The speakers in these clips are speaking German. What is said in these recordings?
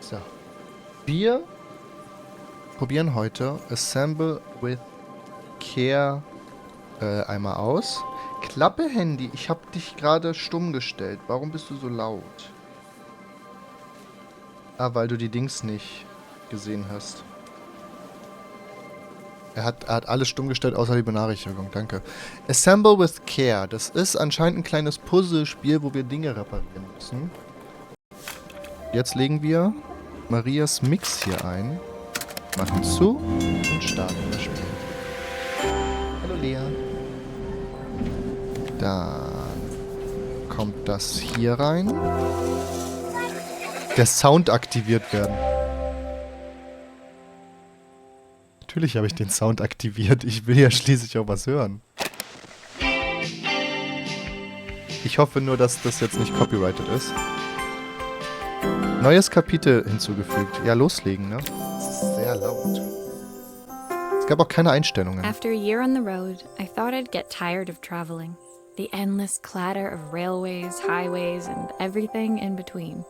So. Wir probieren heute Assemble with Care einmal aus. Klappe Handy, ich habe dich gerade stumm gestellt. Warum bist du so laut? Ah, weil du die Dings nicht gesehen hast. Er hat alles stumm gestellt, außer die Benachrichtigung. Danke. Assemble with Care. Das ist anscheinend ein kleines Puzzle-Spiel, wo wir Dinge reparieren müssen. Jetzt legen wir Marias Mix hier ein, machen zu und starten das Spiel. Hallo Lea. Dann kommt das hier rein. Der Sound aktiviert werden. Natürlich habe ich den Sound aktiviert. Ich will ja schließlich auch was hören. Ich hoffe nur, dass das jetzt nicht copyrighted ist. Neues Kapitel hinzugefügt. Ja, loslegen, ne? Das ist sehr laut. Es gab auch keine Einstellungen. After a year on the road, I thought I'd get tired of traveling. The endless clatter of railways, highways, and everything in between.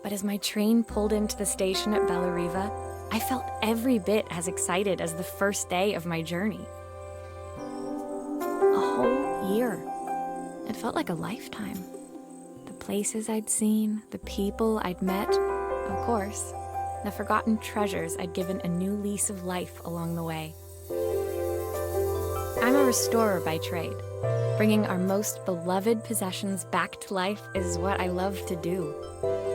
But as my train pulled into the station at Bellariva, I felt every bit as excited as the first day of my journey. A whole year. It felt like a lifetime. The places I'd seen, the people I'd met, of course, the forgotten treasures I'd given a new lease of life along the way. I'm a restorer by trade. Bringing our most beloved possessions back to life is what I love to do.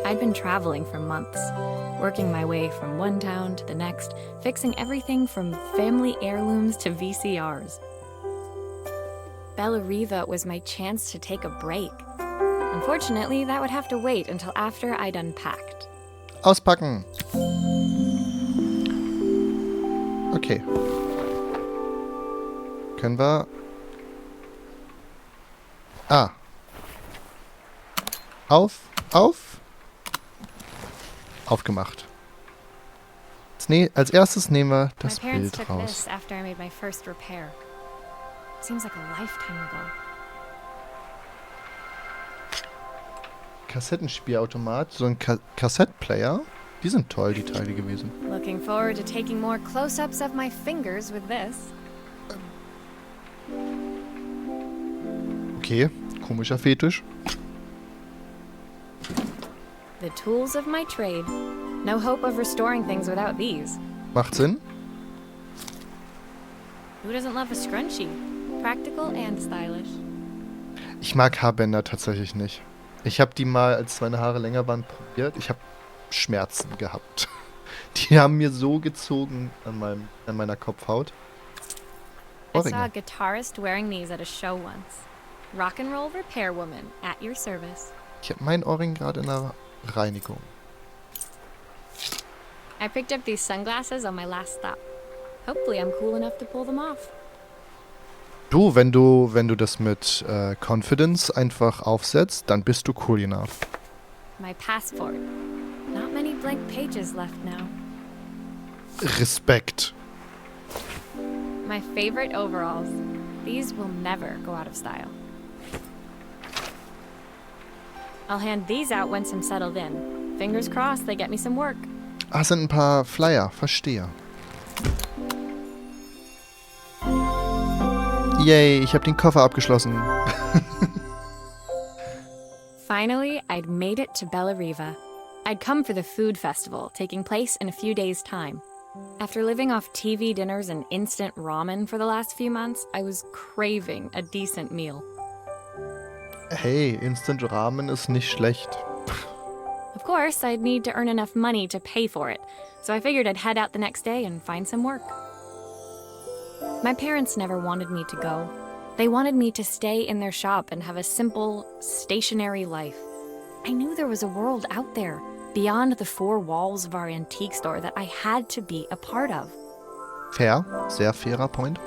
I'd been traveling for months, working my way from one town to the next, fixing everything from family heirlooms to VCRs. Bellariva was my chance to take a break. Unfortunately, that would have to wait until after I'd unpacked. Auspacken. Okay. Können wir... Ah. Aufgemacht. Als erstes nehmen wir das Bild raus. After I made my first repair. Seems like a lifetime ago. Kassettenspielautomat, so ein Kassettplayer. Die sind toll, die Teile gewesen. Looking forward to taking more close-ups of my fingers with this. Okay, komischer Fetisch. The tools of my trade. No hope of restoring things without these. Macht Sinn. Who doesn't love a scrunchie? Practical and stylish. Ich mag Haarbänder tatsächlich nicht. Ich habe die mal, als meine Haare länger waren, probiert. Ich habe Schmerzen gehabt. Die haben mir so gezogen an meiner Kopfhaut. I saw a guitarist wearing these at a show once. Rock'n'roll repairwoman at your service. Ich habe meinen Ohrring gerade in der Reinigung. I picked up these sunglasses on my last stop. Hopefully I'm cool enough to pull them off. Du, wenn du das mit Confidence einfach aufsetzt, dann bist du cool enough. My passport. Not many blank pages left now. Respekt. My favorite overalls. These will never go out of style. I'll hand these out once I'm settled in. Fingers crossed they get me some work. Ah, sind ein paar Flyer, verstehe. Yay, ich habe den Koffer abgeschlossen. Finally, I'd made it to Bellariva. I'd come for the food festival, taking place in a few days' time. After living off TV dinners and instant ramen for the last few months, I was craving a decent meal. Hey, Instant Ramen ist nicht schlecht. Of course, I'd need to earn enough money to pay for it, so I figured I'd head out the next day and find some work. My parents never wanted me to go. They wanted me to stay in their shop and have a simple, stationary life. I knew there was a world out there, beyond the four walls of our antique store, that I had to be a part of. Fair, sehr fairer Point.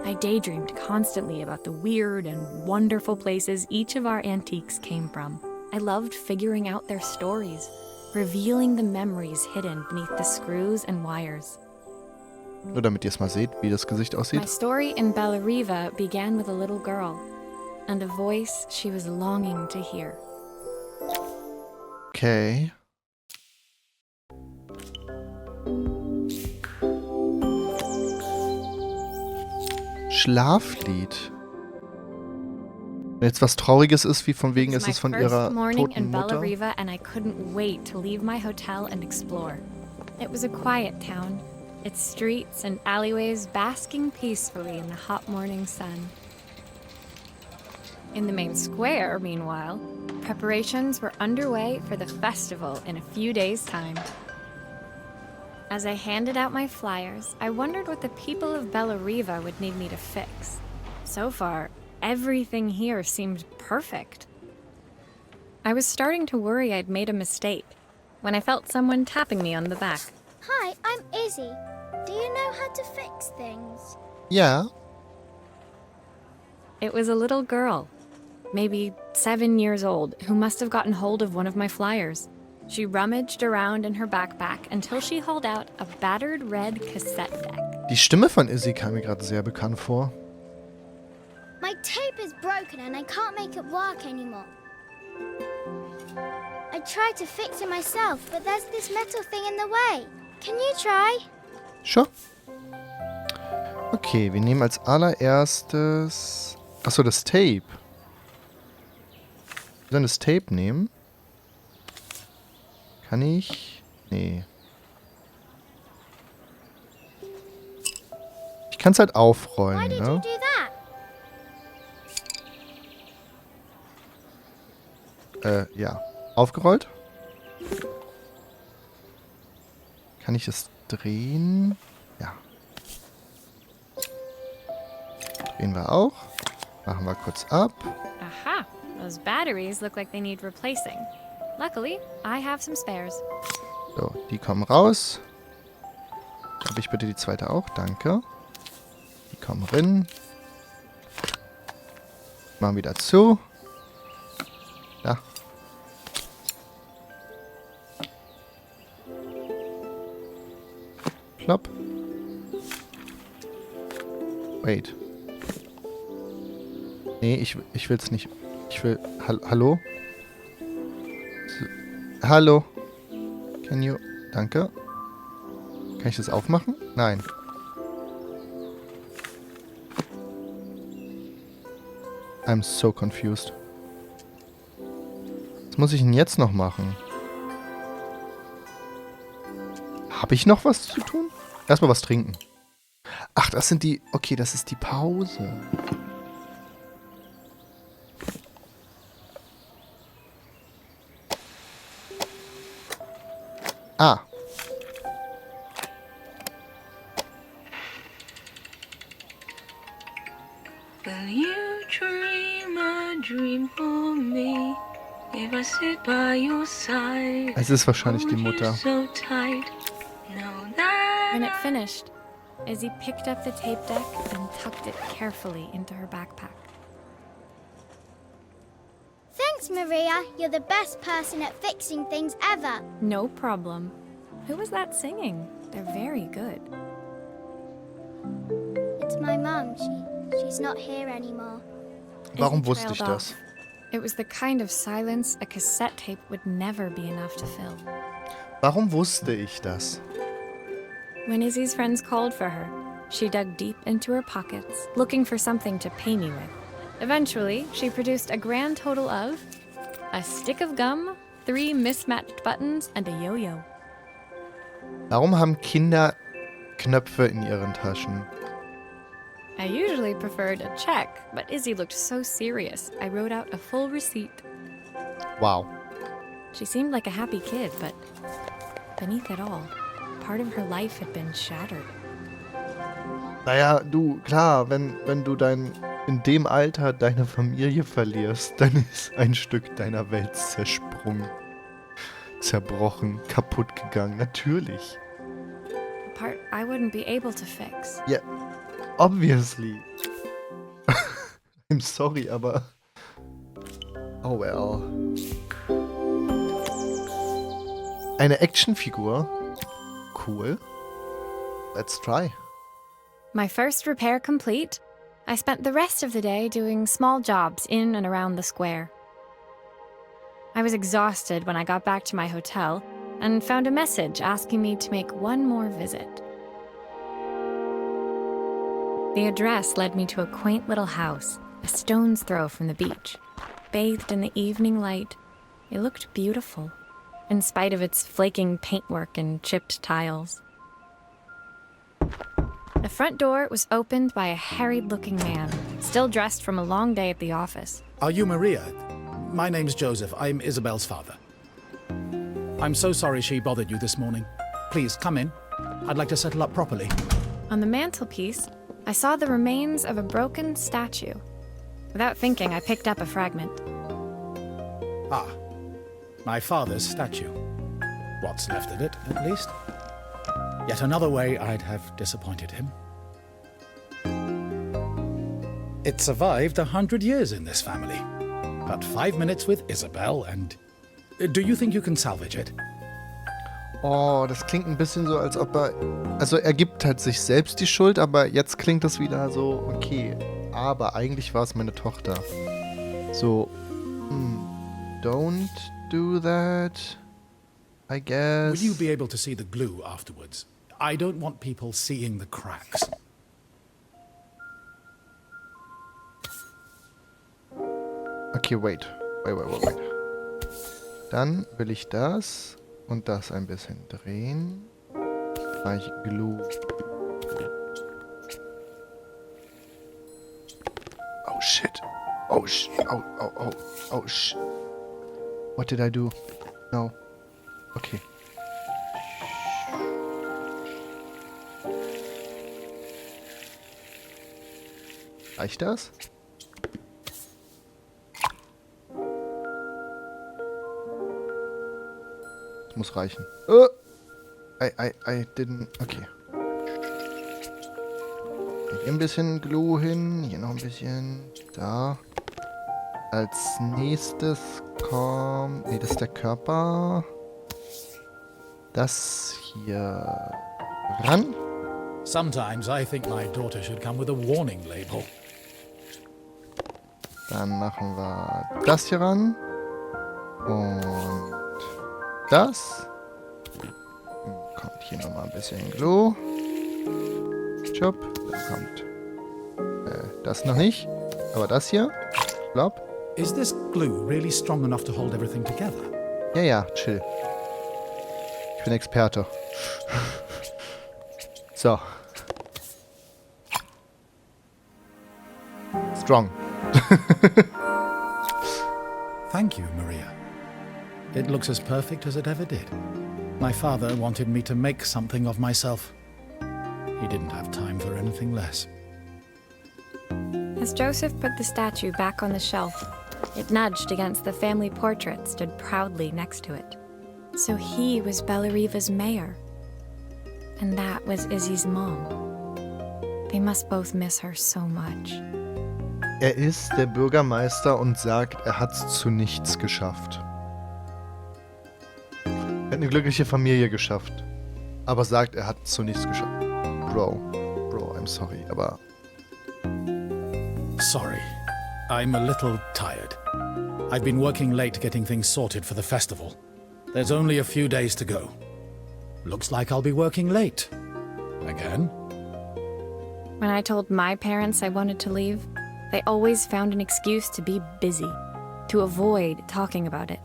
I daydreamed constantly about the weird and wonderful places each of our antiques came from. I loved figuring out their stories, revealing the memories hidden beneath the screws and wires. Nur damit ihr es mal seht, wie das Gesicht aussieht. My story in Bellariva began with a little girl and a voice she was longing to hear. Okay. Schlaflied. Wenn jetzt was Trauriges ist, wie von wegen ist es von ihrer toten Mutter. Bellariva, and I couldn't wait to leave my hotel and explore. It was a quiet town, its streets and alleyways basking peacefully in the hot morning sun. In the main square, meanwhile, preparations were underway for the festival in a few days' time. As I handed out my flyers, I wondered what the people of Bellariva would need me to fix. So far, everything here seemed perfect. I was starting to worry I'd made a mistake when I felt someone tapping me on the back. Hi, I'm Izzy. Do you know how to fix things? Ja. It was a little girl, maybe 7 years old, who must have gotten hold of one of my flyers. She rummaged around in her backpack until she hauled out a battered red cassette deck. Die Stimme von Izzy kam mir gerade sehr bekannt vor. My tape is broken and I can't make it work anymore. I tried to fix it myself, but there's this metal thing in the way. Can you try? Sure. Okay, wir nehmen als allererstes... Achso, das Tape. Wir sollen das Tape nehmen. Kann ich? Nee. Ich kann es halt Why aufrollen, did you ne? do that? Ja. Aufgerollt. Kann ich es drehen? Ja. Drehen wir auch. Machen wir kurz ab. Aha! Those batteries look like they need replacing. Luckily, I have some spares. So, die kommen raus. Habe ich bitte die zweite auch? Danke. Die kommen rein. Machen wieder zu. Da. Plopp. Wait. Nee, ich will's nicht. Ich will... Hallo? So, hallo? Can you... Danke. Kann ich das aufmachen? Nein. I'm so confused. Was muss ich denn jetzt noch machen? Habe ich noch was zu tun? Erstmal was trinken. Ach, das sind die... Okay, das ist die Pause. Ah. Will you dream a dream for me? If I sit by your side. Es ist wahrscheinlich die Mutter. So tight. Know that When it finished, Izzy picked up the tape deck and tucked it carefully into her backpack. Thanks, Maria. You're the best person at fixing things ever. No problem. Who was that singing? They're very good. It's my mum. She's not here anymore. Warum Izzy wusste ich trailed das? off. It was the kind of silence a cassette tape would never be enough to fill. Warum wusste ich das? When Izzy's friends called for her, she dug deep into her pockets, looking for something to pay me with. Eventually, she produced a grand total of a stick of gum, 3 mismatched buttons, and a yo-yo. Warum haben Kinder Knöpfe in ihren Taschen? I usually preferred a check, but Izzy looked so serious, I wrote out a full receipt. Wow. She seemed like a happy kid, but beneath it all, part of her life had been shattered. Naja, du, klar, wenn du in dem Alter deine Familie verlierst, dann ist ein Stück deiner Welt zersprungen. Zerbrochen, kaputt gegangen, natürlich. A part I wouldn't be able to fix. Ja, obviously. I'm sorry, aber... Oh well. Eine Actionfigur. Cool. Let's try. My first repair complete, I spent the rest of the day doing small jobs in and around the square. I was exhausted when I got back to my hotel and found a message asking me to make one more visit. The address led me to a quaint little house, a stone's throw from the beach. Bathed in the evening light, it looked beautiful, in spite of its flaking paintwork and chipped tiles. The front door was opened by a harried-looking man, still dressed from a long day at the office. Are you Maria? My name's Joseph. I'm Isabel's father. I'm so sorry she bothered you this morning. Please, come in. I'd like to settle up properly. On the mantelpiece, I saw the remains of a broken statue. Without thinking, I picked up a fragment. Ah, my father's statue. What's left of it, at least. Yet another way I'd have disappointed him. It survived 100 years in this family. But 5 minutes with Isabel and... Do you think you can salvage it? Oh, das klingt ein bisschen so, als ob er... Also er gibt halt sich selbst die Schuld, aber jetzt klingt das wieder so, okay. Aber eigentlich war es meine Tochter. So, don't do that, I guess. Will you be able to see the glue afterwards? I don't want people seeing the cracks. Okay, wait. Dann will ich das und das ein bisschen drehen. Gleich Glue. Oh shit. Oh shit. What did I do? No. Okay. Reicht das? Das muss reichen. I didn't... Okay. Hier ein bisschen Glue hin. Hier noch ein bisschen. Da. Als nächstes kommt... Nee, das ist der Körper. Das hier ran. Sometimes I think my daughter should come with a warning label. Dann machen wir das hier ran. Und das. Kommt hier nochmal ein bisschen Glue. Chop. Dann kommt das noch nicht. Aber das hier. Glaub. Is this glue really strong enough to hold everything together? Ja, chill. Ich bin Experte. So. Strong. Thank you, Maria. It looks as perfect as it ever did. My father wanted me to make something of myself. He didn't have time for anything less. As Joseph put the statue back on the shelf, it nudged against the family portrait stood proudly next to it. So he was Bellariva's mayor. And that was Izzy's mom. They must both miss her so much. Er ist der Bürgermeister und sagt, er hat's zu nichts geschafft. Er hat eine glückliche Familie geschafft. Aber sagt, er hat's zu nichts geschafft. Bro, I'm sorry, aber... Sorry. I'm a little tired. I've been working late getting things sorted for the festival. There's only a few days to go. Looks like I'll be working late. Again? When I told my parents I wanted to leave, they always found an excuse to be busy, to avoid talking about it.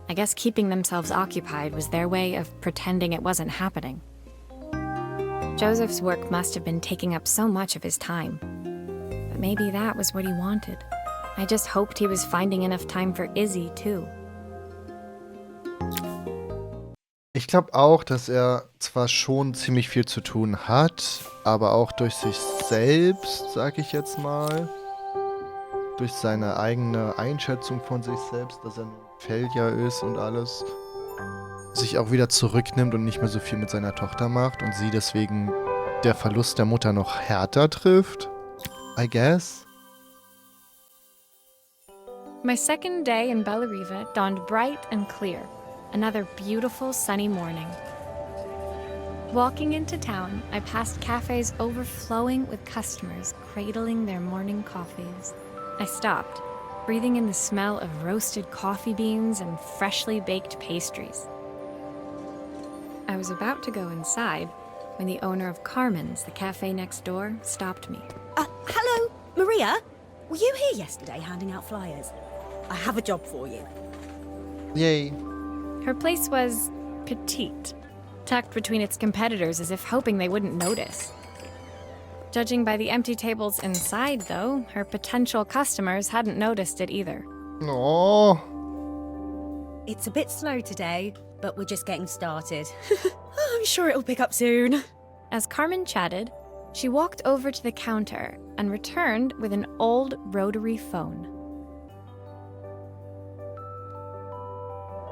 I guess keeping themselves occupied was their way of pretending it wasn't happening. Joseph's work must have been taking up so much of his time. But maybe that was what he wanted. I just hoped he was finding enough time for Izzy, too. Ich glaube auch, dass er zwar schon ziemlich viel zu tun hat, aber auch durch sich selbst, sag ich jetzt mal, durch seine eigene Einschätzung von sich selbst, dass er ein Failure ist und alles, sich auch wieder zurücknimmt und nicht mehr so viel mit seiner Tochter macht und sie deswegen der Verlust der Mutter noch härter trifft, I guess. My second day in Bellariva dawned bright and clear. Another beautiful sunny morning. Walking into town, I passed cafes overflowing with customers cradling their morning coffees. I stopped, breathing in the smell of roasted coffee beans and freshly baked pastries. I was about to go inside when the owner of Carmen's, the cafe next door, stopped me. Hello, Maria? Were you here yesterday handing out flyers? I have a job for you. Yay. Her place was petite, tucked between its competitors as if hoping they wouldn't notice. Judging by the empty tables inside, though, her potential customers hadn't noticed it either. Oh. It's a bit slow today, but we're just getting started. I'm sure it'll pick up soon. As Carmen chatted, she walked over to the counter and returned with an old rotary phone.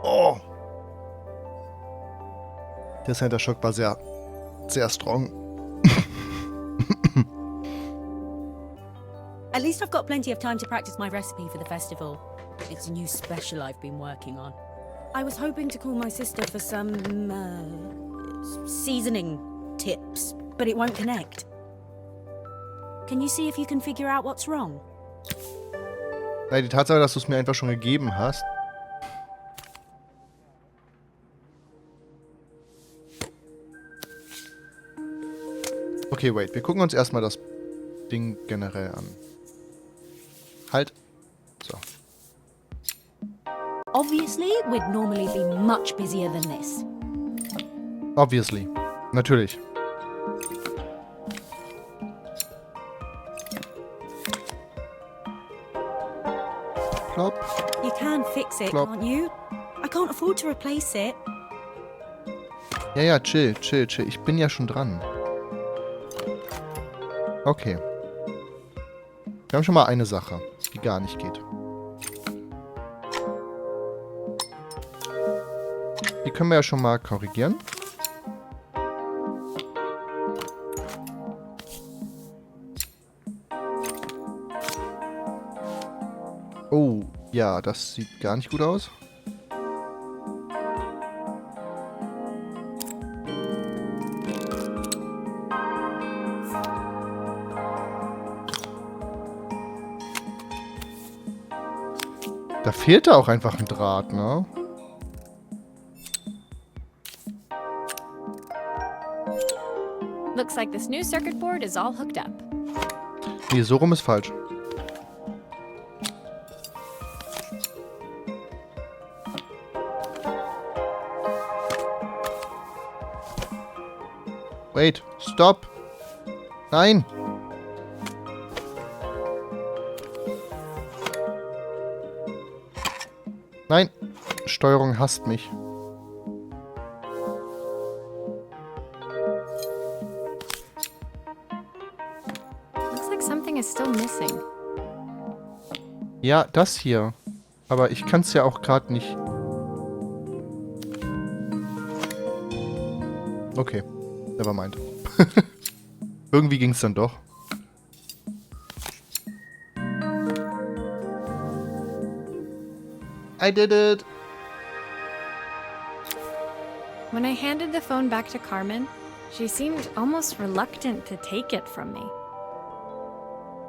Oh. Der Center Shock war sehr, sehr strong. At least I've got plenty of time to practice my recipe for the festival. It's a new special I've been working on. I was hoping to call my sister for some, seasoning tips, but it won't connect. Can you see if you can figure out what's wrong? Nein, die Tatsache, dass du es mir einfach schon gegeben hast. Okay, wait. Wir gucken uns erstmal das Ding generell an. Halt. So. Obviously, we'd normally be much busier than this. Obviously. Natürlich. Plop. You can fix it, Plop. can't you? I can't afford to replace it. Ja, ja, chill, chill, chill. Ich bin ja schon dran. Okay. Wir haben schon mal eine Sache, die gar nicht geht. Die können wir ja schon mal korrigieren. Oh, ja, das sieht gar nicht gut aus. Da fehlt da auch einfach ein Draht, ne? Looks like this new circuit board is all hooked up. Nee, so rum ist falsch. Wait, stop. Nein. Nein. Steuerung hasst mich. Looks like something is still missing. Ja, das hier. Aber ich kann es ja auch gerade nicht. Okay. Nevermind. Irgendwie ging es dann doch. I did it! When I handed the phone back to Carmen, she seemed almost reluctant to take it from me.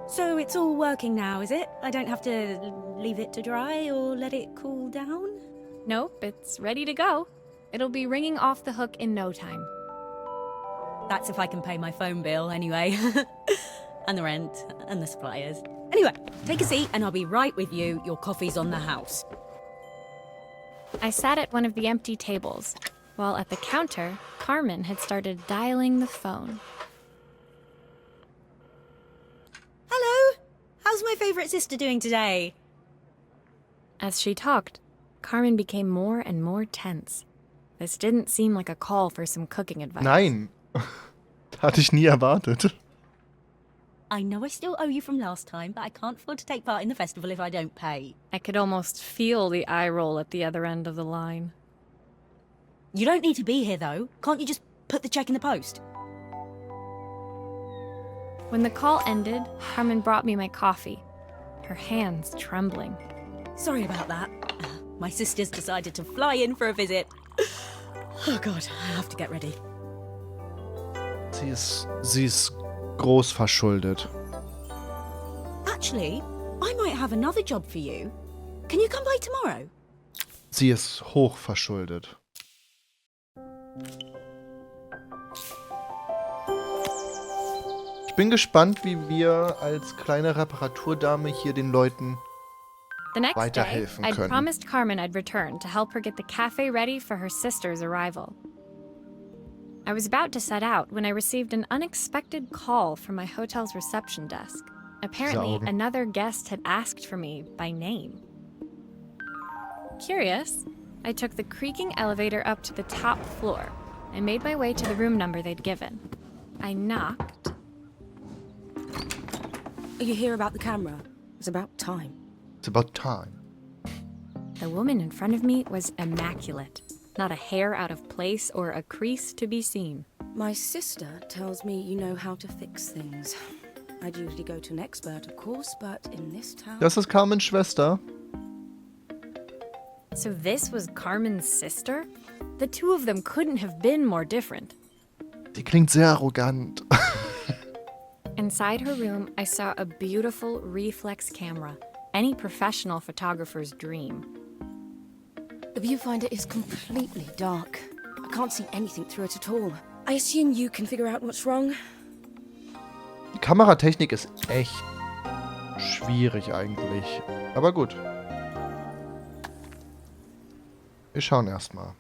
So it's all working now, is it? I don't have to leave it to dry or let it cool down? Nope, it's ready to go. It'll be ringing off the hook in no time. That's if I can pay my phone bill, anyway. And the rent, and the suppliers. Anyway, take a seat and I'll be right with you. Your coffee's on the house. I sat at one of the empty tables, while at the counter, Carmen had started dialing the phone. Hello! How's my favourite sister doing today? As she talked, Carmen became more and more tense. This didn't seem like a call for some cooking advice. Nein. Hatte ich nie erwartet. I know I still owe you from last time, but I can't afford to take part in the festival if I don't pay. I could almost feel the eye roll at the other end of the line. You don't need to be here, though. Can't you just put the check in the post? When the call ended, Carmen brought me my coffee, her hands trembling. Sorry about that. My sister's decided to fly in for a visit. Oh God, I have to get ready. Sie ist groß verschuldet. Actually, I might have another job for you. Can you come by tomorrow? Sie ist hoch verschuldet. Ich bin gespannt, wie wir als kleine Reparaturdame hier den Leuten The next day, weiterhelfen I'd können. promised Carmen I'd return to help her get the cafe ready for her sister's arrival. I was about to set out when I received an unexpected call from my hotel's reception desk. Apparently, Augen. another guest had asked for me by name. Curious, I took the creaking elevator up to the top floor and made my way to the room number they'd given. I knocked. Are you here about the camera? It's about time. It's about time. The woman in front of me was immaculate. Not a hair out of place or a crease to be seen. My sister tells me you know how to fix things. I'd usually go to an expert, of course, but in this town... Das ist Carmens Schwester. So this was Carmen's sister? The two of them couldn't have been more different. Die klingt sehr arrogant. Inside her room, I saw a beautiful reflex camera. Any professional photographer's dream. The viewfinder is completely dark. I can't see anything through it at all. I assume you can figure out what's wrong. Die Kameratechnik ist echt schwierig eigentlich. Aber gut. Wir schauen erstmal.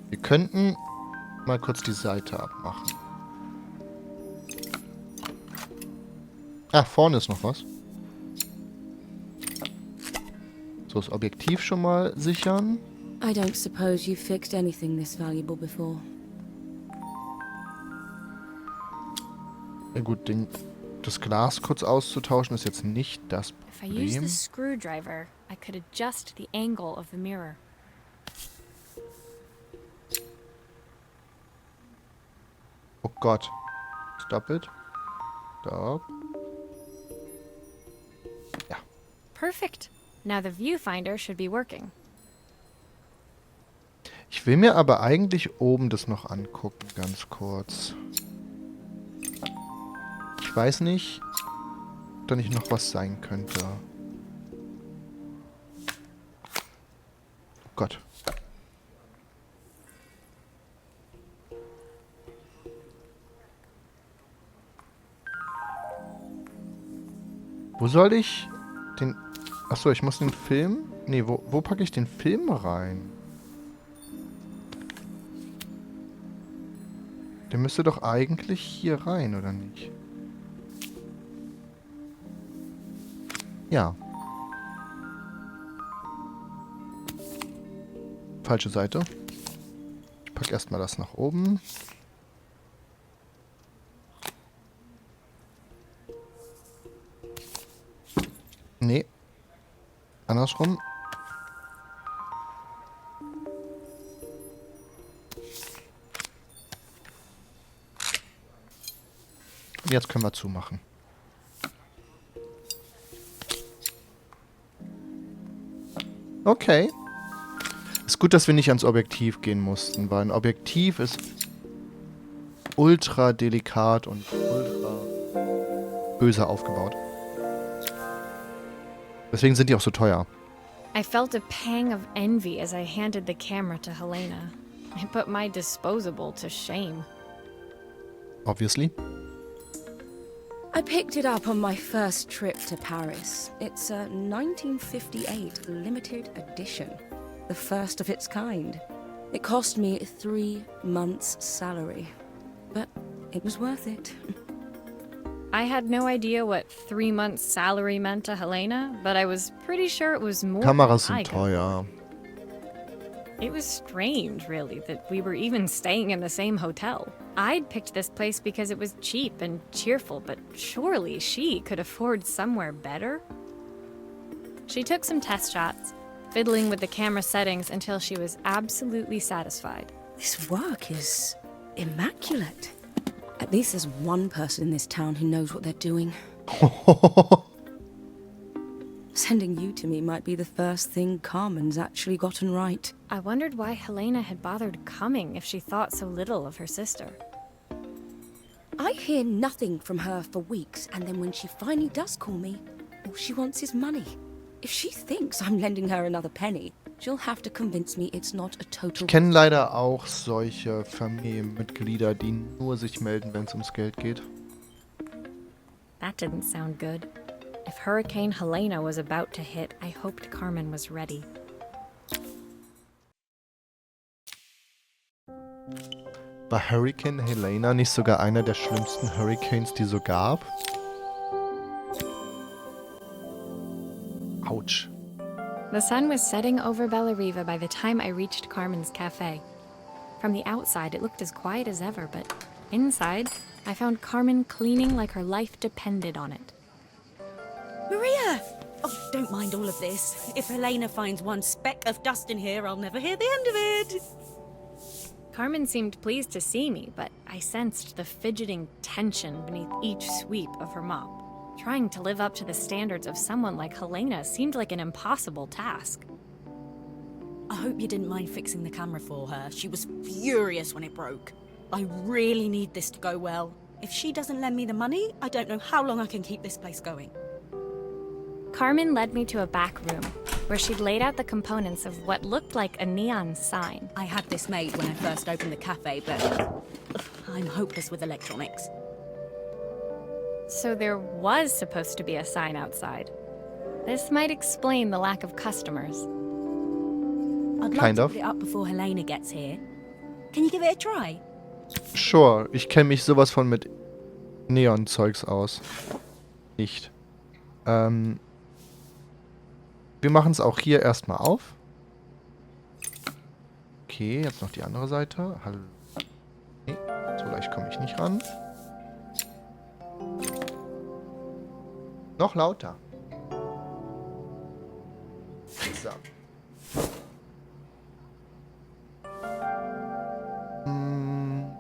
Wir könnten mal kurz die Seite abmachen. Ah, vorne ist noch was. So, das Objektiv schon mal sichern. I don't suppose you've fixed anything this valuable before. Ja gut, das Glas kurz auszutauschen ist jetzt nicht das If I used Problem. the screwdriver, I could adjust the angle of the mirror. Oh Gott. Stop it. Stop. Ja. Perfect. Now the viewfinder should be working. Ich will mir aber eigentlich oben das noch angucken, ganz kurz. Ich weiß nicht, ob da nicht noch was sein könnte. Oh Gott. Wo soll ich den... Achso, ich muss den Film... Nee, wo packe ich den Film rein? Der müsste doch eigentlich hier rein, oder nicht? Ja. Falsche Seite. Ich packe erstmal das nach oben. Nee. Andersrum. Jetzt können wir zumachen. Okay. Ist gut, dass wir nicht ans Objektiv gehen mussten, weil ein Objektiv ist ultra delikat und ultra böse aufgebaut. Deswegen sind die auch so teuer. I felt a pang of envy as I handed the camera to Helena. I put my disposable to shame. Obviously. I picked it up on my first trip to Paris. It's a 1958 limited edition, the first of its kind. It cost me 3 months' salary, but it was worth it. I had no idea what 3 months' salary meant to Helena, but I was pretty sure it was more Kameras than I sind could. teuer. It was strange, really, that we were even staying in the same hotel. I'd picked this place because it was cheap and cheerful, but surely she could afford somewhere better? She took some test shots, fiddling with the camera settings until she was absolutely satisfied. This work is immaculate. At least there's one person in this town who knows what they're doing. Sending you to me might be the first thing Carmen's actually gotten right. I wondered why Helena had bothered coming if she thought so little of her sister. I hear nothing from her for weeks, and then when she finally does call me, all she wants is money. If she thinks I'm lending her another penny, she'll have to convince me it's not a total... Ich kenne leider auch solche Familienmitglieder, die nur sich melden, wenn es ums Geld geht. That didn't sound good. If Hurricane Helena was about to hit, I hoped Carmen was ready. War Hurricane Helena nicht sogar einer der schlimmsten Hurricanes, die so gab? Autsch. The sun was setting over Bellariva by the time I reached Carmen's cafe. From the outside, it looked as quiet as ever, but inside, I found Carmen cleaning like her life depended on it. Maria! Oh, don't mind all of this. If Helena finds one speck of dust in here, I'll never hear the end of it. Carmen seemed pleased to see me, but I sensed the fidgeting tension beneath each sweep of her mop. Trying to live up to the standards of someone like Helena seemed like an impossible task. I hope you didn't mind fixing the camera for her. She was furious when it broke. I really need this to go well. If she doesn't lend me the money, I don't know how long I can keep this place going. Carmen led me to a back room, where she'd laid out the components of what looked like a neon sign. I had this made when I first opened the cafe, but I'm hopeless with electronics. So there was supposed to be a sign outside. This might explain the lack of customers. I'd like Kind to of. put it up before Helena gets here. Can you give it a try? Sure, ich kenne mich sowas von mit Neon-Zeugs aus. Nicht. Wir machen es auch hier erstmal auf. Okay, jetzt noch die andere Seite. Hallo. Nee, so leicht komme ich nicht ran. Noch lauter. So.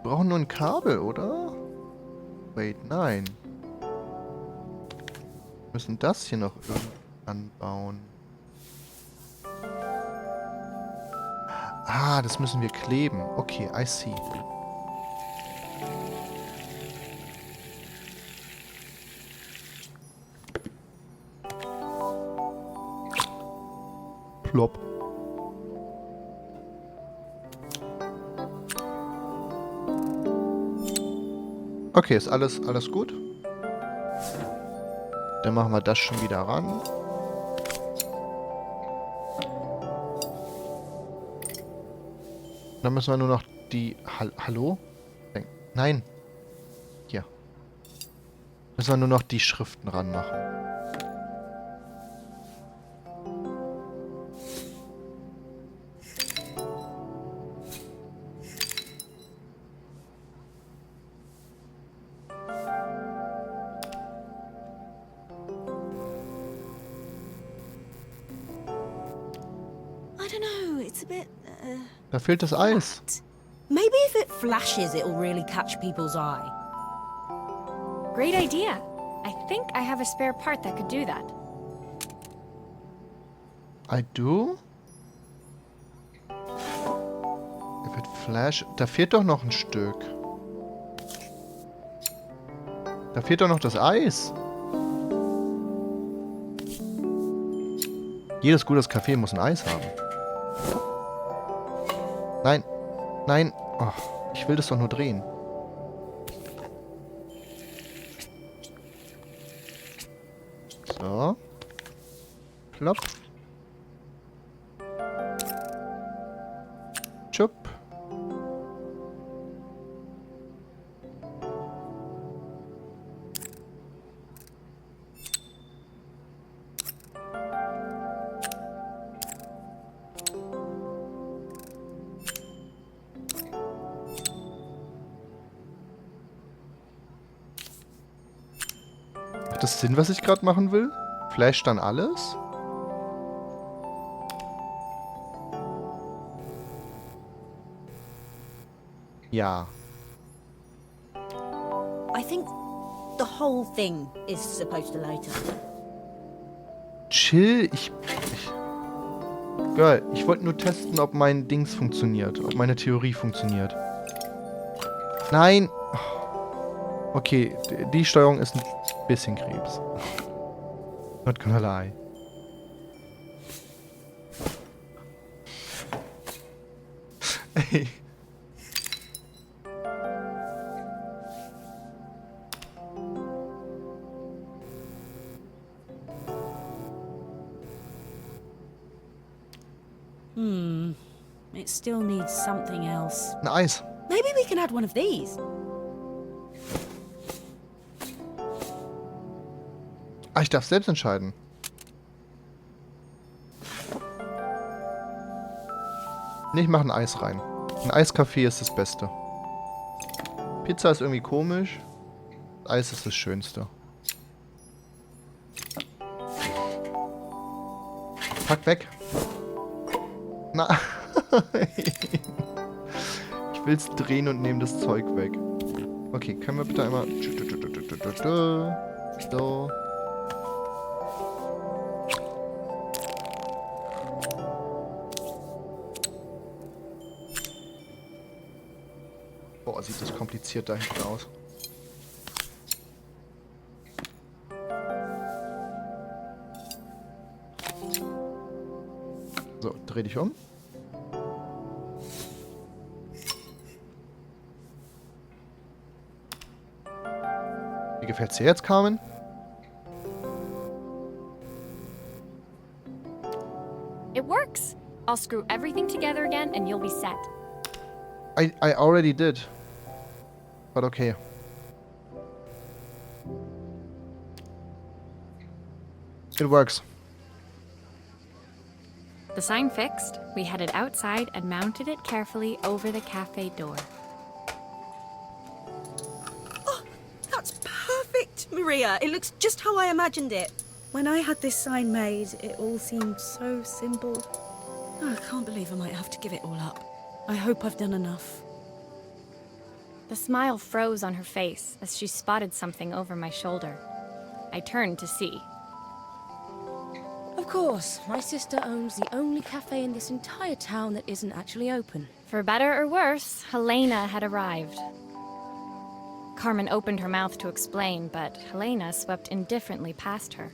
Brauchen nur ein Kabel, oder? Wait, nein. Wir müssen das hier noch irgendwie anbauen. Ah, das müssen wir kleben. Okay, I see. Plopp. Okay, ist alles gut? Dann machen wir das schon wieder ran. Dann müssen wir nur noch die... Hallo? Nein. Hier. Müssen wir nur noch die Schriften ranmachen. I don't know, it's a bit... Da fehlt das Eis. Maybe if it flashes, it'll really catch people's eye. Great idea. I think I have a spare part that could do that. I do? If it flash... Da fehlt doch noch ein Stück. Da fehlt doch noch das Eis. Jedes gutes Café muss ein Eis haben. Nein. Nein. Oh, ich will das doch nur drehen. So. Plopp. Tschupp. Macht das Sinn, was ich gerade machen will? Flash dann alles? Ja. I think the whole thing is supposed to light up. Chill, Girl, ich wollte nur testen, ob mein Dings funktioniert. Ob meine Theorie funktioniert. Nein! Okay, die Steuerung ist ein bisschen Krebs. Not gonna lie. Ey. It still needs something else. Ein Eis. Maybe we can add one of these. Ah, ich darf selbst entscheiden. Nee, ich mache ein Eis rein. Ein Eiskaffee ist das Beste. Pizza ist irgendwie komisch. Eis ist das Schönste. Pack weg. Na. Ich will's drehen und nehme das Zeug weg. Okay, können wir bitte einmal... So. Boah, sieht das kompliziert da hinten aus. So, dreh dich um. Wie gefällt's dir jetzt, Carmen? It works. I'll screw everything together again and you'll be set. I already did. But okay. It works. The sign fixed, we headed outside and mounted it carefully over the cafe door. That's perfect, Maria. It looks just how I imagined it. When I had this sign made, it all seemed so simple. Oh, I can't believe I might have to give it all up. I hope I've done enough. The smile froze on her face as she spotted something over my shoulder. I turned to see. Of course, my sister owns the only cafe in this entire town that isn't actually open. For better or worse, Helena had arrived. Carmen opened her mouth to explain, but Helena swept indifferently past her.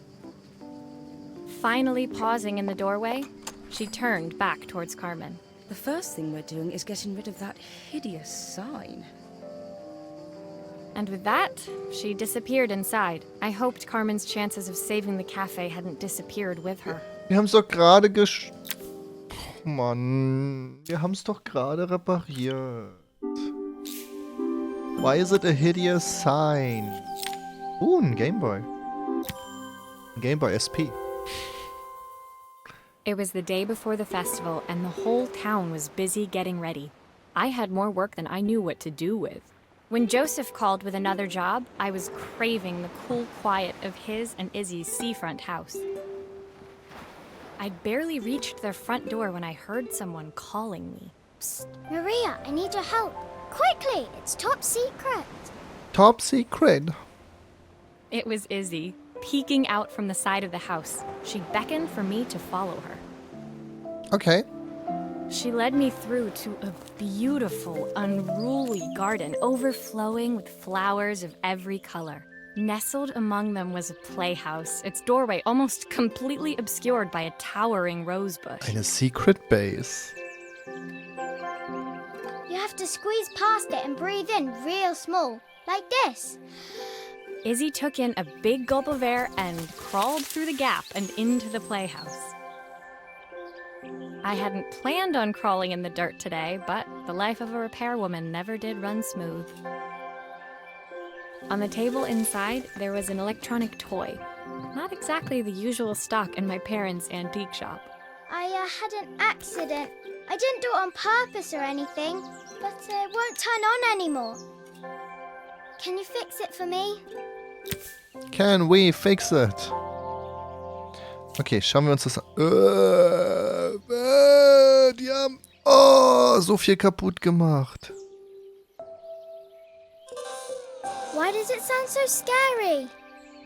Finally pausing in the doorway, she turned back towards Carmen. The first thing we're doing is getting rid of that hideous sign. And with that, she disappeared inside. I hoped Carmen's chances of saving the cafe hadn't disappeared with her. Wir haben's doch gerade Oh Mann, wir haben's doch gerade repariert. Why is it a hideous sign? Ein Gameboy. Ein Gameboy SP. It was the day before the festival, and the whole town was busy getting ready. I had more work than I knew what to do with. When Joseph called with another job, I was craving the cool quiet of his and Izzy's seafront house. I'd barely reached their front door when I heard someone calling me. Psst. Maria, I need your help. Quickly, it's top secret. Top secret. It was Izzy, peeking out from the side of the house. She beckoned for me to follow her. Okay. She led me through to a beautiful, unruly garden overflowing with flowers of every color. Nestled among them was a playhouse, its doorway almost completely obscured by a towering rosebush. Eine secret base. You have to squeeze past it and breathe in real small, like this. Izzy took in a big gulp of air and crawled through the gap and into the playhouse. I hadn't planned on crawling in the dirt today, but the life of a repairwoman never did run smooth. On the table inside, there was an electronic toy. Not exactly the usual stock in my parents' antique shop. I had an accident. I didn't do it on purpose or anything, but it won't turn on anymore. Can you fix it for me? Can we fix it? Okay, schauen wir uns das an. Die haben so viel kaputt gemacht. Why does it sound so scary?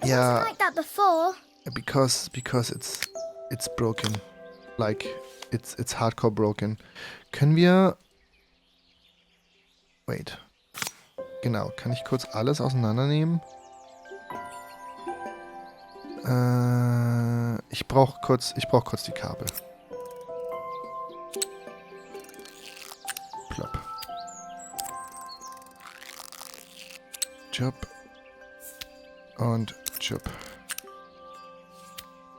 It Yeah. wasn't like that before. Because it's broken. Like it's hardcore broken. Können wir... Wait. Genau, kann ich kurz alles auseinandernehmen? Ich brauche kurz die Kabel. Plopp. Jupp. Und Jupp.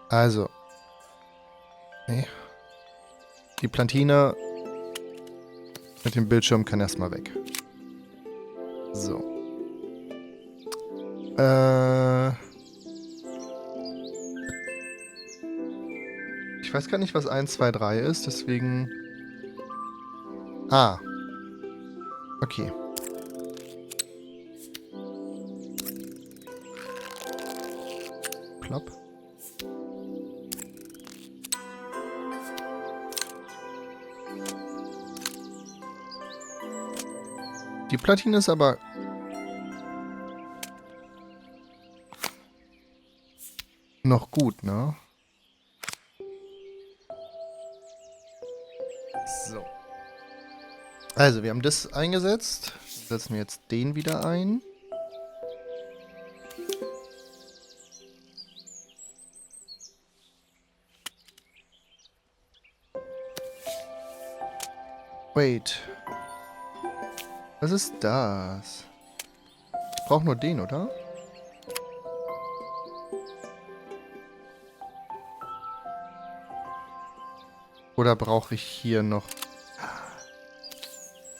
Also. Nee. Die Platine mit dem Bildschirm kann erstmal weg. So. Ich weiß gar nicht, was 1, 2, 3 ist, deswegen... Ah. Okay. Plopp. Die Platine ist aber... noch gut, ne? So. Also, wir haben das eingesetzt. Setzen wir jetzt den wieder ein. Wait. Was ist das? Ich brauche nur den, oder? Oder brauche ich hier noch...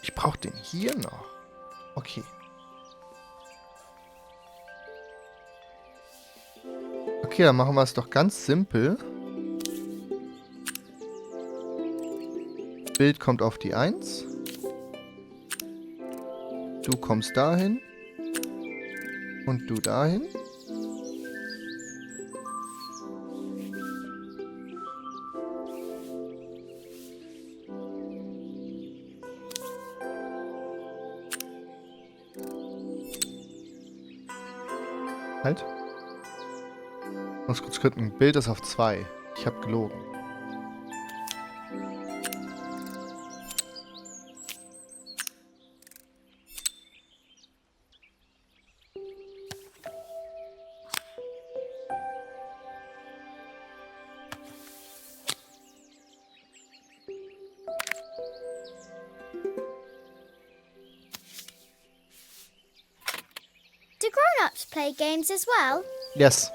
Ich brauche den hier noch. Okay. Okay, dann machen wir es doch ganz simpel. Bild kommt auf die 1. Du kommst dahin. Und du dahin. Halt. Ich muss kurz gucken. Bild ist auf 2. Ich habe gelogen. Do grown-ups play games as well? Yes,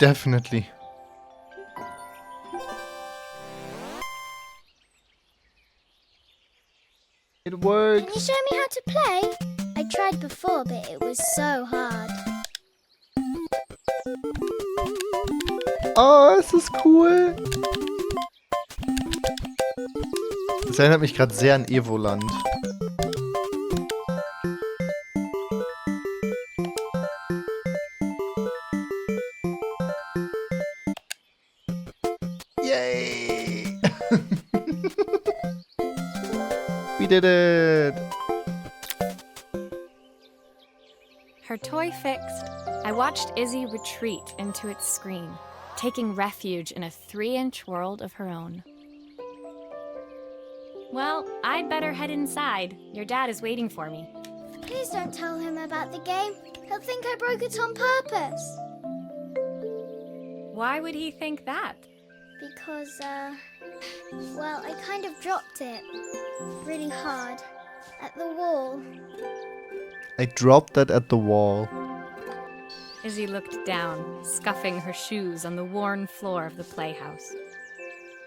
definitely. It Can works. you show me how to play? I tried before, but it was so hard. Oh, es ist cool. Das erinnert mich gerade sehr an Evoland. Yay! We did it! Her toy fixed, I watched Izzy retreat into its screen, taking refuge in a 3-inch world of her own. Well, I'd better head inside. Your dad is waiting for me. Please don't tell him about the game. He'll think I broke it on purpose. Why would he think that? Because, well, I kind of dropped it really hard at the wall. I dropped that at the wall. Izzy looked down, scuffing her shoes on the worn floor of the playhouse.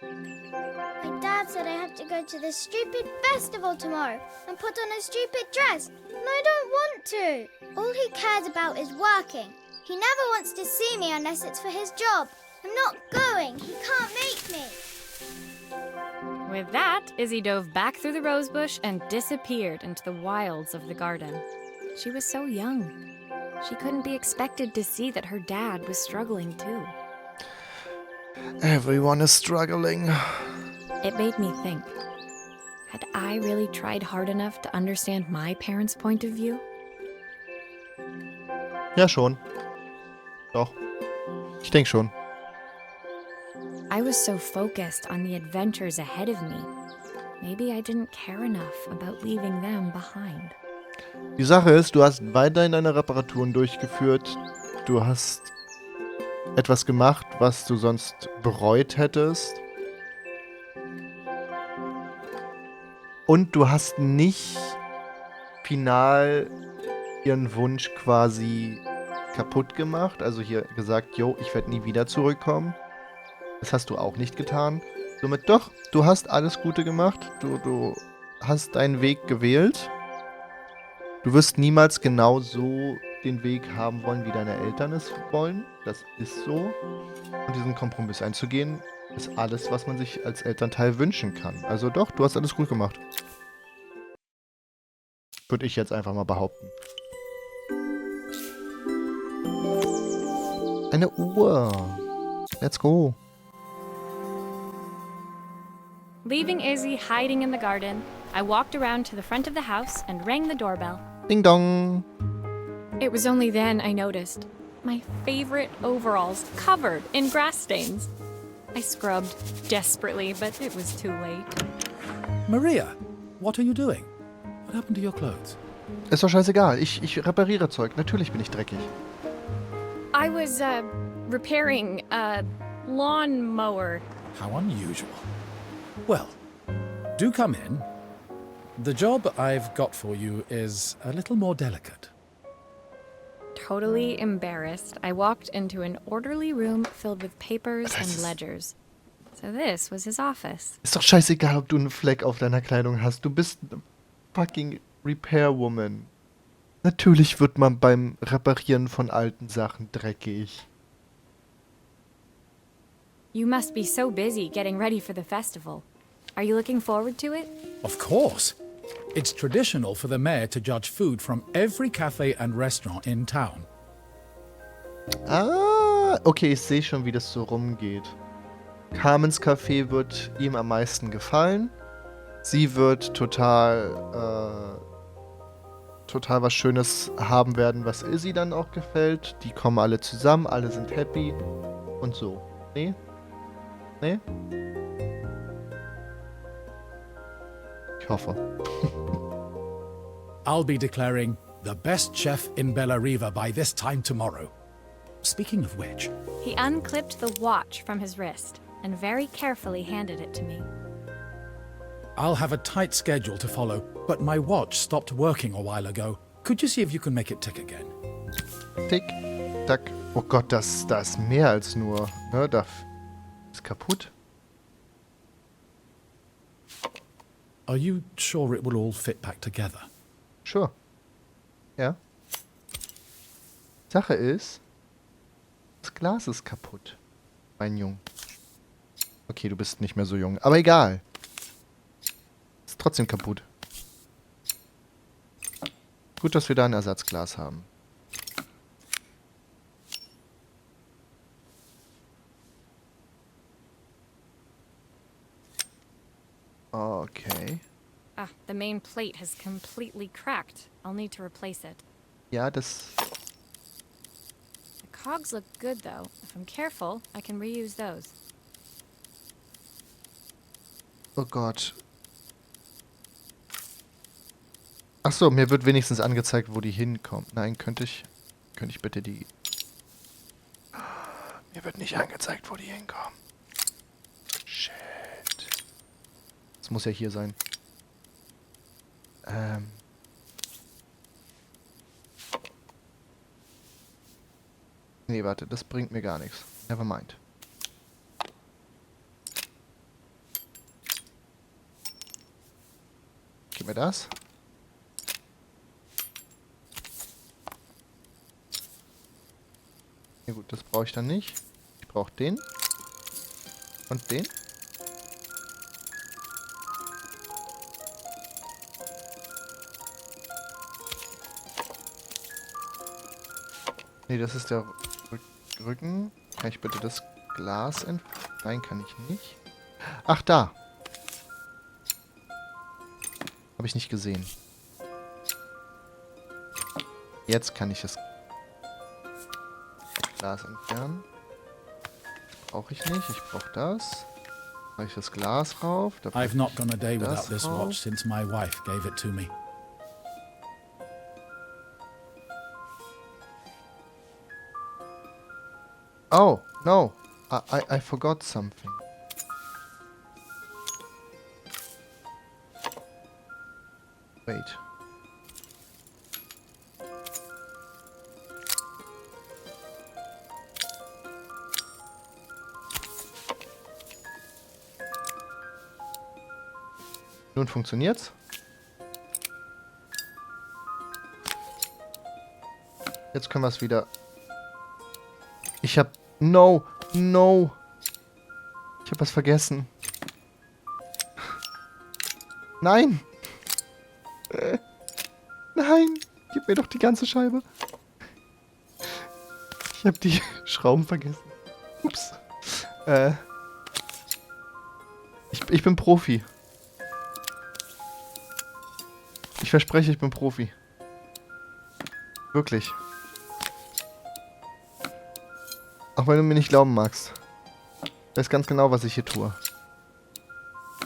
My dad said I have to go to this stupid festival tomorrow and put on a stupid dress, and I don't want to. All he cares about is working. He never wants to see me unless it's for his job. I'm not going. He can't make me. With that, Izzy dove back through the rosebush and disappeared into the wilds of the garden. She was so young. She couldn't be expected to see that her dad was struggling too. Everyone is struggling. It made me think. Had I really tried hard enough to understand my parents' point of view? Ja, schon. Doch. Ich denke schon. I was so focused on the adventures ahead of me. Maybe I didn't care enough about leaving them behind. Die Sache ist, du hast weiterhin deine Reparaturen durchgeführt. Du hast etwas gemacht, was du sonst bereut hättest. Und du hast nicht final ihren Wunsch quasi kaputt gemacht. Also hier gesagt, yo, ich werde nie wieder zurückkommen. Das hast du auch nicht getan. Somit doch, du hast alles Gute gemacht. Du hast deinen Weg gewählt. Du wirst niemals genau so den Weg haben wollen, wie deine Eltern es wollen. Das ist so. Und diesen Kompromiss einzugehen, ist alles, was man sich als Elternteil wünschen kann. Also doch, du hast alles gut gemacht. Würde ich jetzt einfach mal behaupten. Eine Uhr. Let's go. Leaving Izzy hiding in the garden, I walked around to the front of the house and rang the doorbell. Ding dong. It was only then I noticed my favorite overalls covered in grass stains. I scrubbed desperately, but it was too late. Maria, what are you doing? What happened to your clothes? Ist doch scheißegal. Ich repariere Zeug. Natürlich bin ich dreckig. I was, repairing a lawnmower. How unusual. Well, do come in. The job I've got for you is a little more delicate. Totally embarrassed, I walked into an orderly room filled with papers and ledgers. So this was his office. Ist doch scheißegal, ob du einen Fleck auf deiner Kleidung hast. Du bist eine fucking Repairwoman. Natürlich wird man beim Reparieren von alten Sachen dreckig. You must be so busy getting ready for the festival. Are you looking forward to it? Of course. It's traditional for the mayor to judge food from every cafe and restaurant in town. Ah, okay, ich sehe schon, wie das so rumgeht. Carmens Café wird ihm am meisten gefallen. Sie wird total was Schönes haben werden, was Izzy dann auch gefällt. Die kommen alle zusammen, alle sind happy. Und so. Nee? Nee? Ich hoffe. I'll be declaring the best chef in Bellariva by this time tomorrow. Speaking of which... He unclipped the watch from his wrist and very carefully handed it to me. I'll have a tight schedule to follow, but my watch stopped working a while ago. Could you see if you can make it tick again? Tick, tack. Oh Gott, da ist mehr als nur. Ne, da ist kaputt. Are you sure it will all fit back together? Sure. Ja. Sache ist, das Glas ist kaputt. Mein Jung. Okay, du bist nicht mehr so jung. Aber egal. Ist trotzdem kaputt. Gut, dass wir da ein Ersatzglas haben. Okay. Ah, the main plate has completely cracked. I'll need to replace it. Ja, das... The cogs look good, though. If I'm careful, I can reuse those. Oh Gott. Ach so, mir wird wenigstens angezeigt, wo die hinkommen. Nein, könnte ich bitte die... Mir wird nicht angezeigt, wo die hinkommen. Shit. Das muss ja hier sein. Nee, warte, das bringt mir gar nichts. Never mind. Gib mir das. Ja gut, das brauche ich dann nicht. Ich brauche den. Und den. Nee, das ist der Rücken. Kann ich bitte das Glas entfernen? Nein, kann ich nicht. Ach, da. Habe ich nicht gesehen. Jetzt kann ich das Glas entfernen. Brauche ich nicht. Ich brauche das. Mache ich das Glas rauf. I've not gone a day without this watch since my wife gave it to me. Oh, no. I forgot something. Wait. Nun funktioniert's. Jetzt können wir es wieder. Ich hab. No! No! Ich hab was vergessen. Nein! Nein! Gib mir doch die ganze Scheibe. Ich hab die Schrauben vergessen. Ups. Ich bin Profi. Ich verspreche, ich bin Profi. Wirklich. Auch wenn du mir nicht glauben magst. Ich weiß ganz genau, was ich hier tue.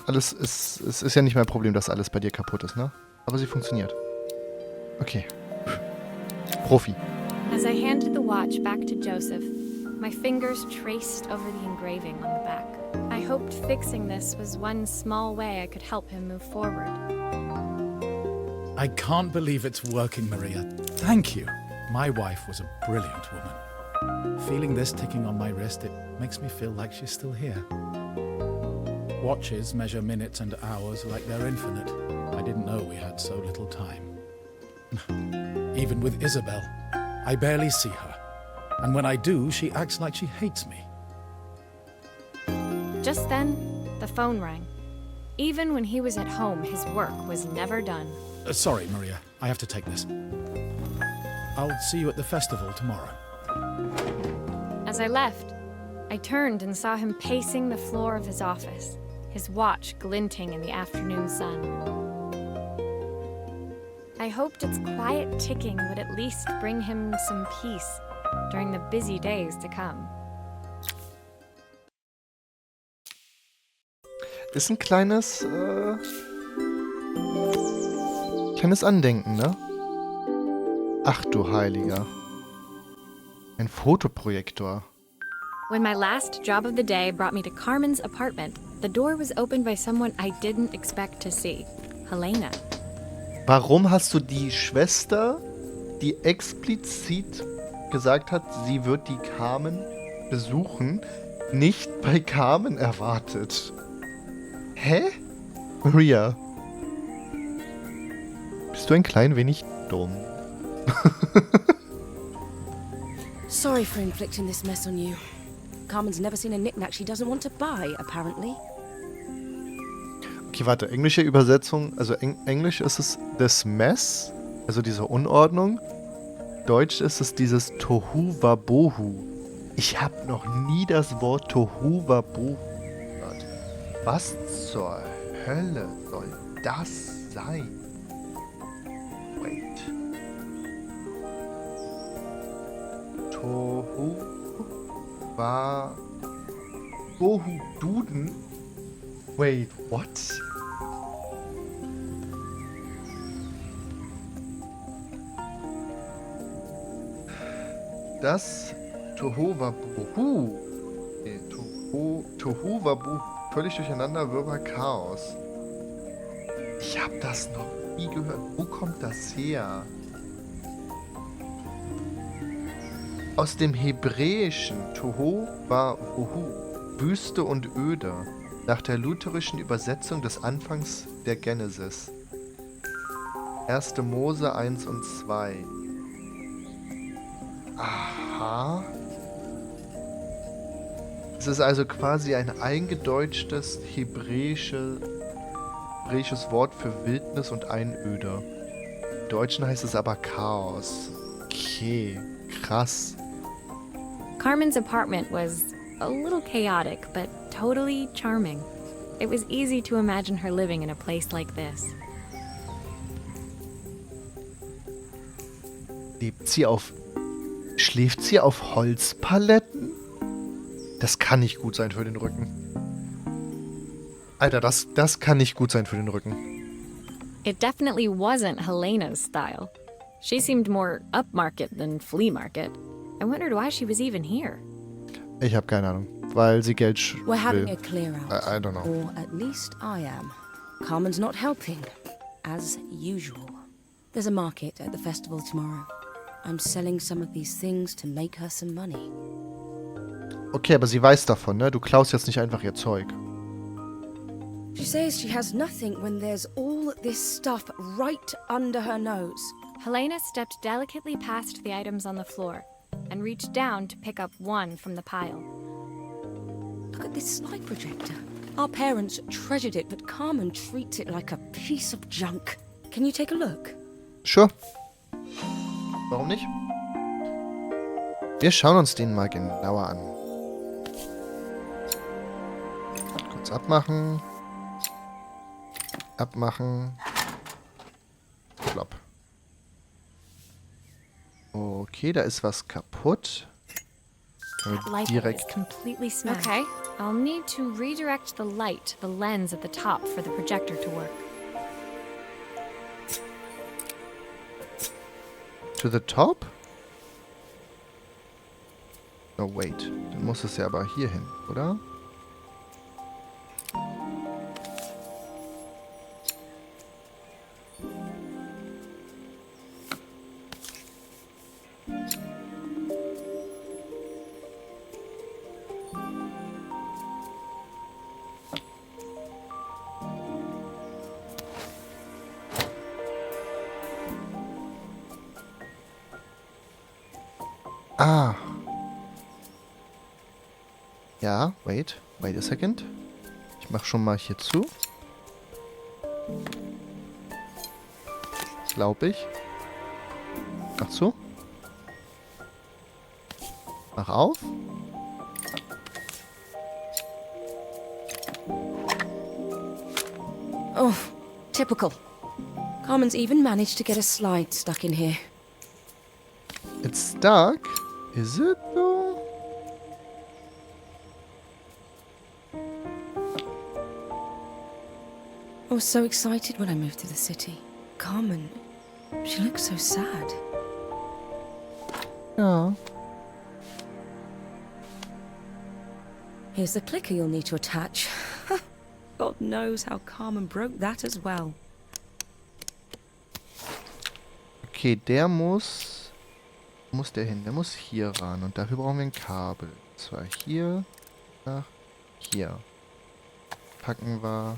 Es ist ja nicht mein Problem, dass alles bei dir kaputt ist, ne? Aber sie funktioniert. Okay. Profi. As I handed the watch back to Joseph, my fingers traced over the engraving on the back. I hoped fixing this was one small way I could help him move forward. I can't believe it's working, Maria. Thank you. My wife was a brilliant woman. Feeling this ticking on my wrist, it makes me feel like she's still here. Watches measure minutes and hours like they're infinite. I didn't know we had so little time. Even with Isabel, I barely see her. And when I do, she acts like she hates me. Just then, the phone rang. Even when he was at home, his work was never done. Sorry, Maria. I have to take this. I'll see you at the festival tomorrow. As I left, I turned and saw him pacing the floor of his office, his watch glinting in the afternoon sun. I hoped its quiet ticking would at least bring him some peace during the busy days to come. Ist ein kleines Andenken, ne? Ach du Heiliger. Ein Fotoprojektor. When my last job of the day brought me to Carmen's apartment, the door was opened by someone I didn't expect to see, Helena. Warum hast du die Schwester, die explizit gesagt hat, sie wird die Carmen besuchen, nicht bei Carmen erwartet? Hä? Maria. Bist du ein klein wenig dumm? Sorry for inflicting this mess on you. Carmen's never seen a knick-knack she doesn't want to buy, apparently. Okay, warte. Englische Übersetzung, also Englisch ist es this mess, also diese Unordnung. Deutsch ist es dieses Tohu Wabohu. Ich habe noch nie das Wort Tohu Wabohu gehört. Was zur Hölle soll das sein? Wait. Tohu Wabohu Duden? Wait, what? Das Tohuwabohu. Nee, Tohuwabohu. Völlig durcheinander, Wirrwarr, Chaos. Ich hab das noch nie gehört. Wo kommt das her? Aus dem Hebräischen Tohuwabohu. Wüste und öde. Nach der lutherischen Übersetzung des Anfangs der Genesis. 1. Mose 1 und 2. Aha. Es ist also quasi ein eingedeutschtes hebräisches Wort für Wildnis und Einöde. Im Deutschen heißt es aber Chaos. Okay, krass. Carmen's apartment was a little chaotic, but totally charming. It was easy to imagine her living in a place like this. Schläft sie auf Holzpaletten? Das kann nicht gut sein für den Rücken. Alter, das kann nicht gut sein für den Rücken. It definitely wasn't Helena's style. She seemed more upmarket than flea market. I wondered why she was even here. Ich habe keine Ahnung, weil sie Geld We're having will. a clear out. I don't know. Or at least I am. Carmen's not helping, as usual. There's a market at the festival tomorrow. I'm selling some of these things to make her some money. Okay, aber sie weiß davon, ne? Du klaust jetzt nicht einfach ihr Zeug. She says she has nothing when there's all this stuff right under her nose. Helena stepped delicately past the items on the floor and reached down to pick up one from the pile. Look at this slide projector. Our parents treasured it, but Carmen treats it like a piece of junk. Can you take a look? Sure. Warum nicht? Wir schauen uns den mal genauer an. Kurz abmachen. Abmachen. Flop. Okay, da ist was kaputt. Können wir Light direkt... is completely smashed. Okay, I'll need to redirect the light, the lens at the top, for the projector to work. To the top? Oh, wait. Dann muss es ja aber hier hin, oder? Ah. Ja, wait a second. Ich mach schon mal hier zu. Glaube ich. Mach zu. Mach auf. Oh, typical. Carmen's even managed to get a slide stuck in here. It's stuck. Is it though? I was so excited when I moved to the city. Carmen, she looks so sad. Ja. Here's the clicker you'll need to attach. God knows how Carmen broke that as well. Okay, der muss... Wo muss der hin? Der muss hier ran. Und dafür brauchen wir ein Kabel. Und zwar hier nach hier. Packen wir...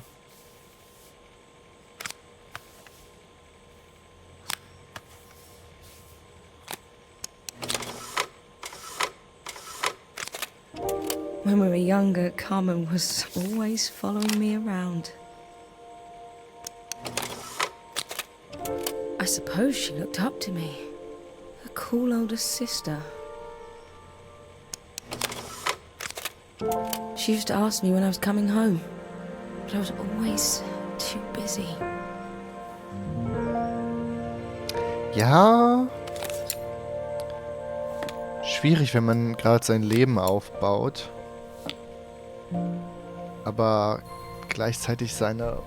When we were younger, Carmen was always following me around. I suppose she looked up to me. A cool older sister. She used to ask me when I was coming home, but I was always too busy. Ja. Schwierig, wenn man gerade sein Leben aufbaut. Aber gleichzeitig seine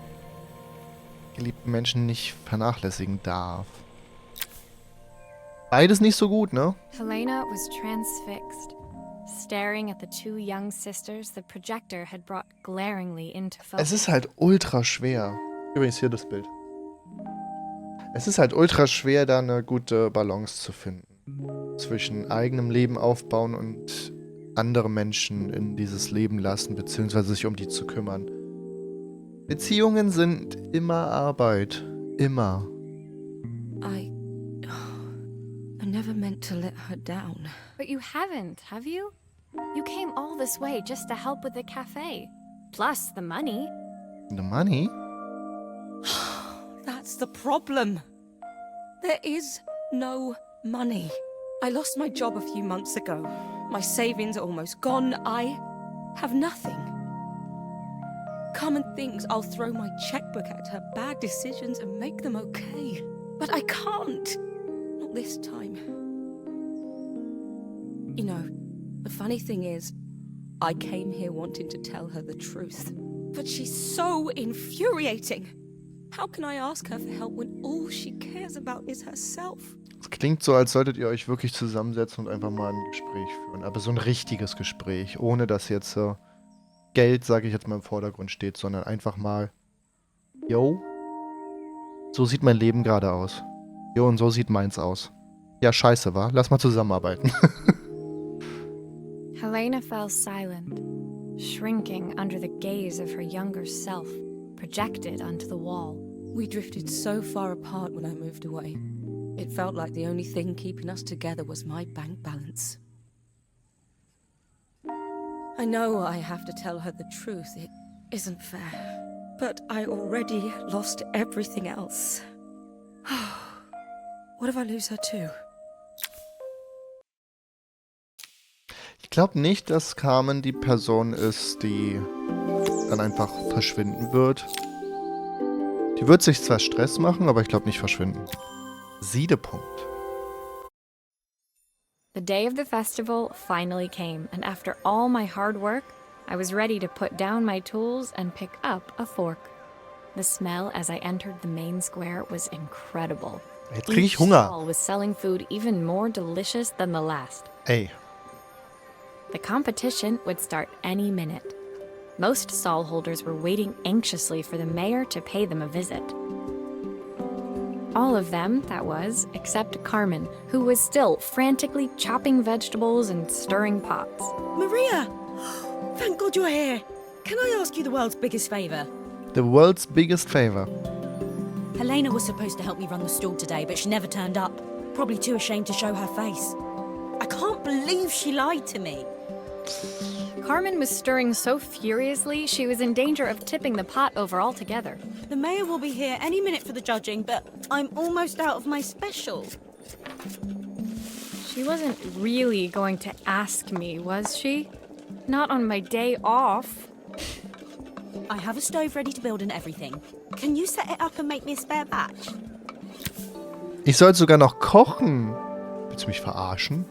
geliebten Menschen nicht vernachlässigen darf. Beides nicht so gut, ne? Helena was transfixed, staring at the two young sisters the projector had brought glaringly into Es focus. ist halt ultra schwer. Übrigens hier das Bild. Es ist halt ultra schwer, da eine gute Balance zu finden. Zwischen eigenem Leben aufbauen und andere Menschen in dieses Leben lassen, beziehungsweise sich um die zu kümmern. Beziehungen sind immer Arbeit. Immer. I never meant to let her down. But you haven't, have you? You came all this way just to help with the cafe. Plus the money. The money? That's the problem. There is no money. I lost my job a few months ago. My savings are almost gone. I have nothing. Carmen thinks I'll throw my checkbook at her bad decisions and make them okay. But I can't. Not this time. You know, the funny thing is, I came here wanting to tell her the truth. But she's so infuriating. How can I ask her for help when all she cares about is herself? Es klingt so, als solltet ihr euch wirklich zusammensetzen und einfach mal ein Gespräch führen. Aber so ein richtiges Gespräch, ohne dass jetzt Geld, sage ich jetzt mal, im Vordergrund steht, sondern einfach mal, yo, so sieht mein Leben gerade aus. Jo, und so sieht meins aus. Ja, scheiße, wa? Lass mal zusammenarbeiten. Helena fell silent, shrinking under the gaze of her younger self, projected onto the wall. We drifted so far apart when I moved away. It felt like the only thing keeping us together was my bank balance. I know I have to tell her the truth. It isn't fair. But I already lost everything else. What if I lose her too? Ich glaube nicht, dass Carmen die Person ist, die dann einfach verschwinden wird. Die wird sich zwar Stress machen, aber ich glaube nicht verschwinden. Siedepunkt. The day of the festival finally came, and after all my hard work, I was ready to put down my tools and pick up a fork. The smell as I entered the main square was incredible. Jetzt kriege ich Each Hunger. stall was selling food even more delicious than the last. Ey. The competition would start any minute. Most stall holders were waiting anxiously for the mayor to pay them a visit. All of them, that was, except Carmen, who was still frantically chopping vegetables and stirring pots. Maria! Thank God you're here. Can I ask you the world's biggest favour? The world's biggest favor. Helena was supposed to help me run the stall today, but she never turned up. Probably too ashamed to show her face. I can't believe she lied to me. Carmen was stirring so furiously she was in danger of tipping the pot over altogether. The mayor will be here any minute for the judging, but I'm almost out of my special. She wasn't really going to ask me, was she? Not on my day off. I have a stove ready to build and everything. Can you set it up and make me a spare batch? Ich soll sogar noch kochen. Willst du mich verarschen?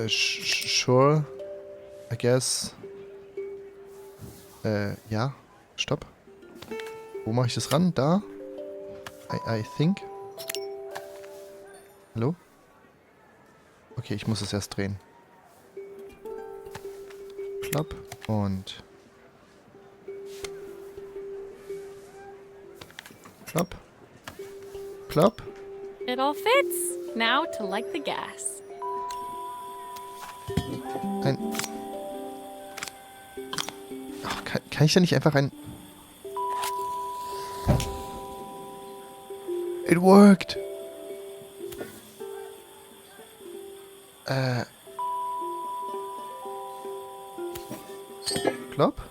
Sure. I guess. Ja. Stopp. Wo mache ich das ran? Da? I think. Hallo? Okay, ich muss es erst drehen. Klapp. Und... Klapp. Klapp. It all fits. Now to light the gas. Ein... Ach, kann ich da nicht einfach ein... It worked! Klopp?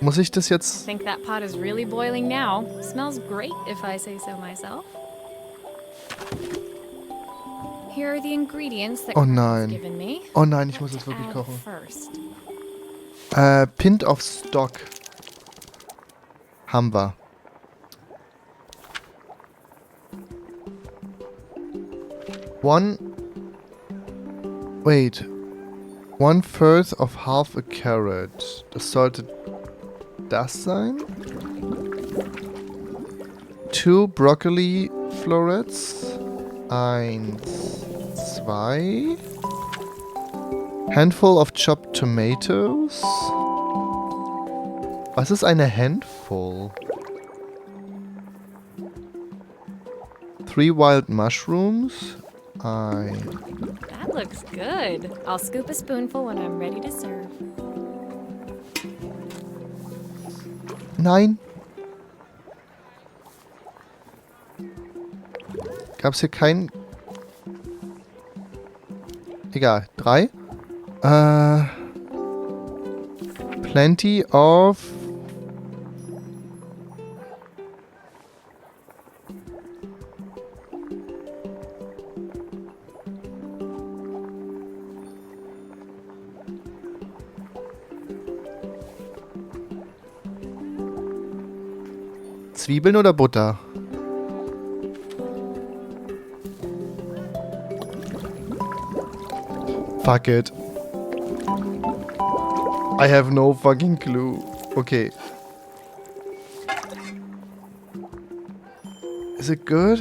Muss ich das jetzt... Think that pot is really boiling now. Smells great if I say so myself. Here are the ingredients that Oh Carmen's nein. given me. Oh nein, ich muss What jetzt to wirklich add kochen. First. Pint of Stock. Haben wir. Wait. 1/3 of half a carrot. Das sollte das sein? 2 Broccoli Florets. 1, 2. Handful of chopped tomatoes. Was ist eine handful? 3 wild mushrooms. That looks good. I'll scoop a spoonful when I'm ready to serve. Nein. Gab's hier keinen... Egal. 3. Plenty of... Zwiebeln oder Butter? Fuck it. I have no fucking clue. Okay. Is it good?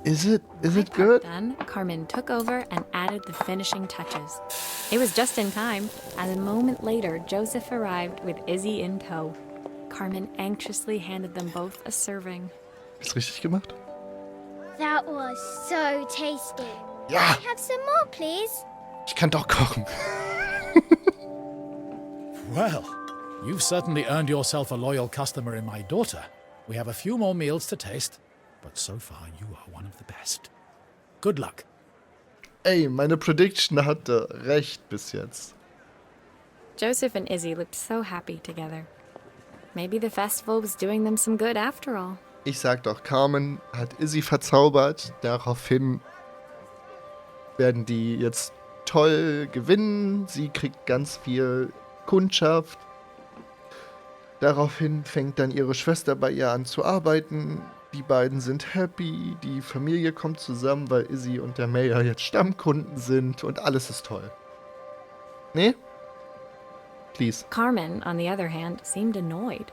Is it good? Done, Carmen took over and added the finishing touches. It was just in time, as a moment later, Joseph arrived with Izzy in tow. Carmen anxiously handed them both a serving. Ist richtig gemacht? That was so tasty. Ja, Have some more, please. ich kann doch kochen. Well, you've certainly earned yourself a loyal customer in my daughter. We have a few more meals to taste, but so far you are one of the best. Good luck. Ey, meine Prediction hatte recht bis jetzt. Joseph and Izzy looked so happy together. Maybe the festival was doing them some good after all. Ich sag doch, Carmen hat Izzy verzaubert. Daraufhin werden die jetzt toll gewinnen. Sie kriegt ganz viel Kundschaft. Daraufhin fängt dann ihre Schwester bei ihr an zu arbeiten. Die beiden sind happy. Die Familie kommt zusammen, weil Izzy und der Mehr jetzt Stammkunden sind. Und alles ist toll. Nee? Please. Carmen, on the other hand, seemed annoyed.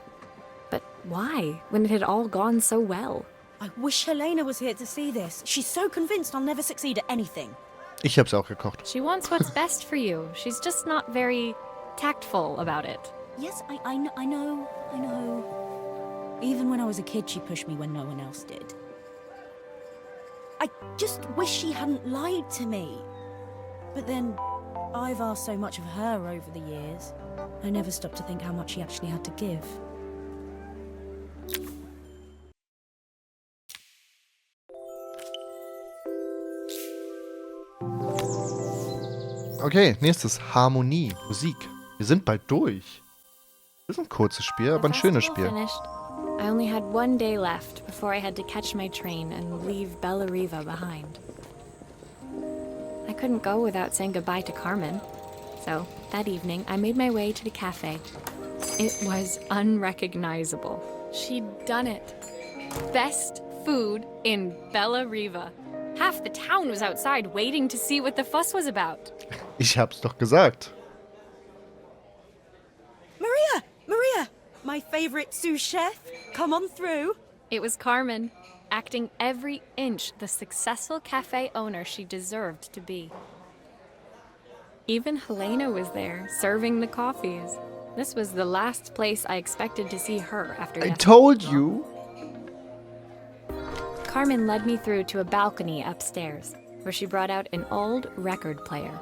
But why, when it had all gone so well? I wish Helena was here to see this. She's so convinced I'll never succeed at anything. Ich hab's auch gekocht. She wants what's best for you. She's just not very tactful about it. Yes, I know. Even when I was a kid, she pushed me when no one else did. I just wish she hadn't lied to me. But then, I've asked so much of her over the years. I never stopped to think how much she actually had to give. Okay, nächstes. Harmonie, Musik. Wir sind bald durch. Das ist ein kurzes Spiel, aber ein schönes Spiel. Finished. I only had one day left before I had to catch my train and leave Bellariva behind. I couldn't go without saying goodbye to Carmen. So, that evening, I made my way to the cafe. It was unrecognizable. She'd done it. Best food in Bellariva. Half the town was outside waiting to see what the fuss was about. Ich hab's doch gesagt. Maria! My favorite sous chef. Come on through. It was Carmen, acting every inch the successful cafe owner she deserved to be. Even Helena was there, serving the coffees. This was the last place I expected to see her after I yesterday. told you. Carmen led me through to a balcony upstairs, where she brought out an old record player.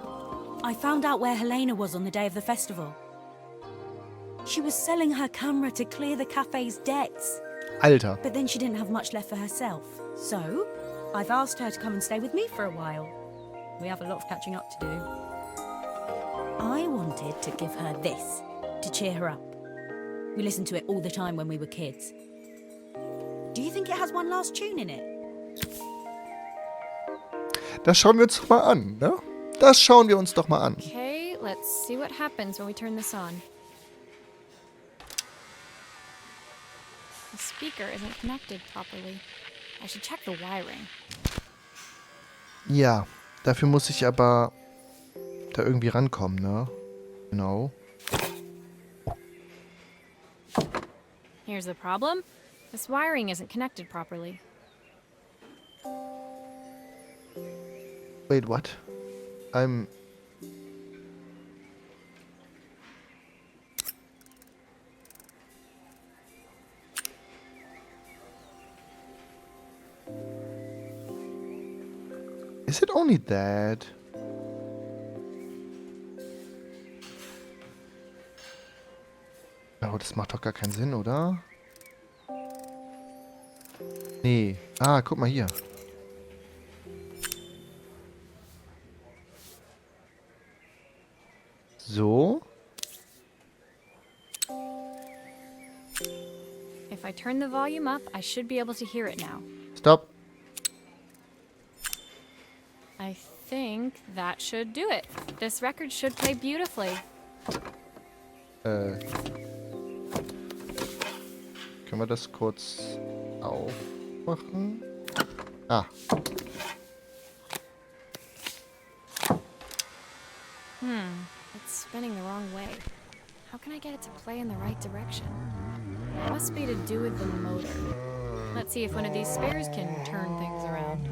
I found out where Helena was on the day of the festival. She was selling her camera to clear the cafe's debts. Alter. But then she didn't have much left for herself. So, I've asked her to come and stay with me for a while. We have a lot of catching up to do. I wanted to give her this, to cheer her up. We listened to it all the time when we were kids. Do you think it has one last tune in it? Das schauen wir uns doch mal an, ne? Das schauen wir uns doch mal an. Okay, let's see what happens when we turn this on. The speaker isn't connected properly. I should check the wiring. Ja, dafür muss ich aber da irgendwie rankommen, ne? Genau. Here's the problem. This wiring isn't connected properly. Wait, what? I'm... Is it only that? Oh, das macht doch gar keinen Sinn, oder? Nee. Ah, guck mal hier. So. If I turn the volume up, I should be able to hear it now. Stop. I think that should do it. This record should play beautifully. Können wir das kurz aufmachen? Ah. It's spinning the wrong way. How can I get it to play in the right direction? It must be to do with the motor. Let's see if one of these spares can turn things around.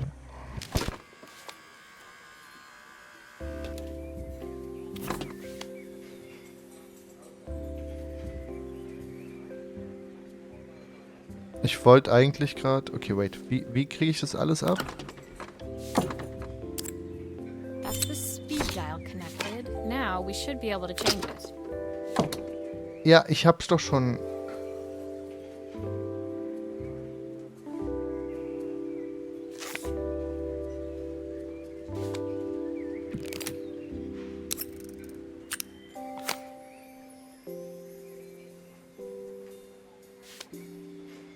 Ich wollte eigentlich gerade... Okay, wait. Wie kriege ich das alles ab? That's the speed dial connected. Now we should be able to change it. Ja, ich hab's doch schon...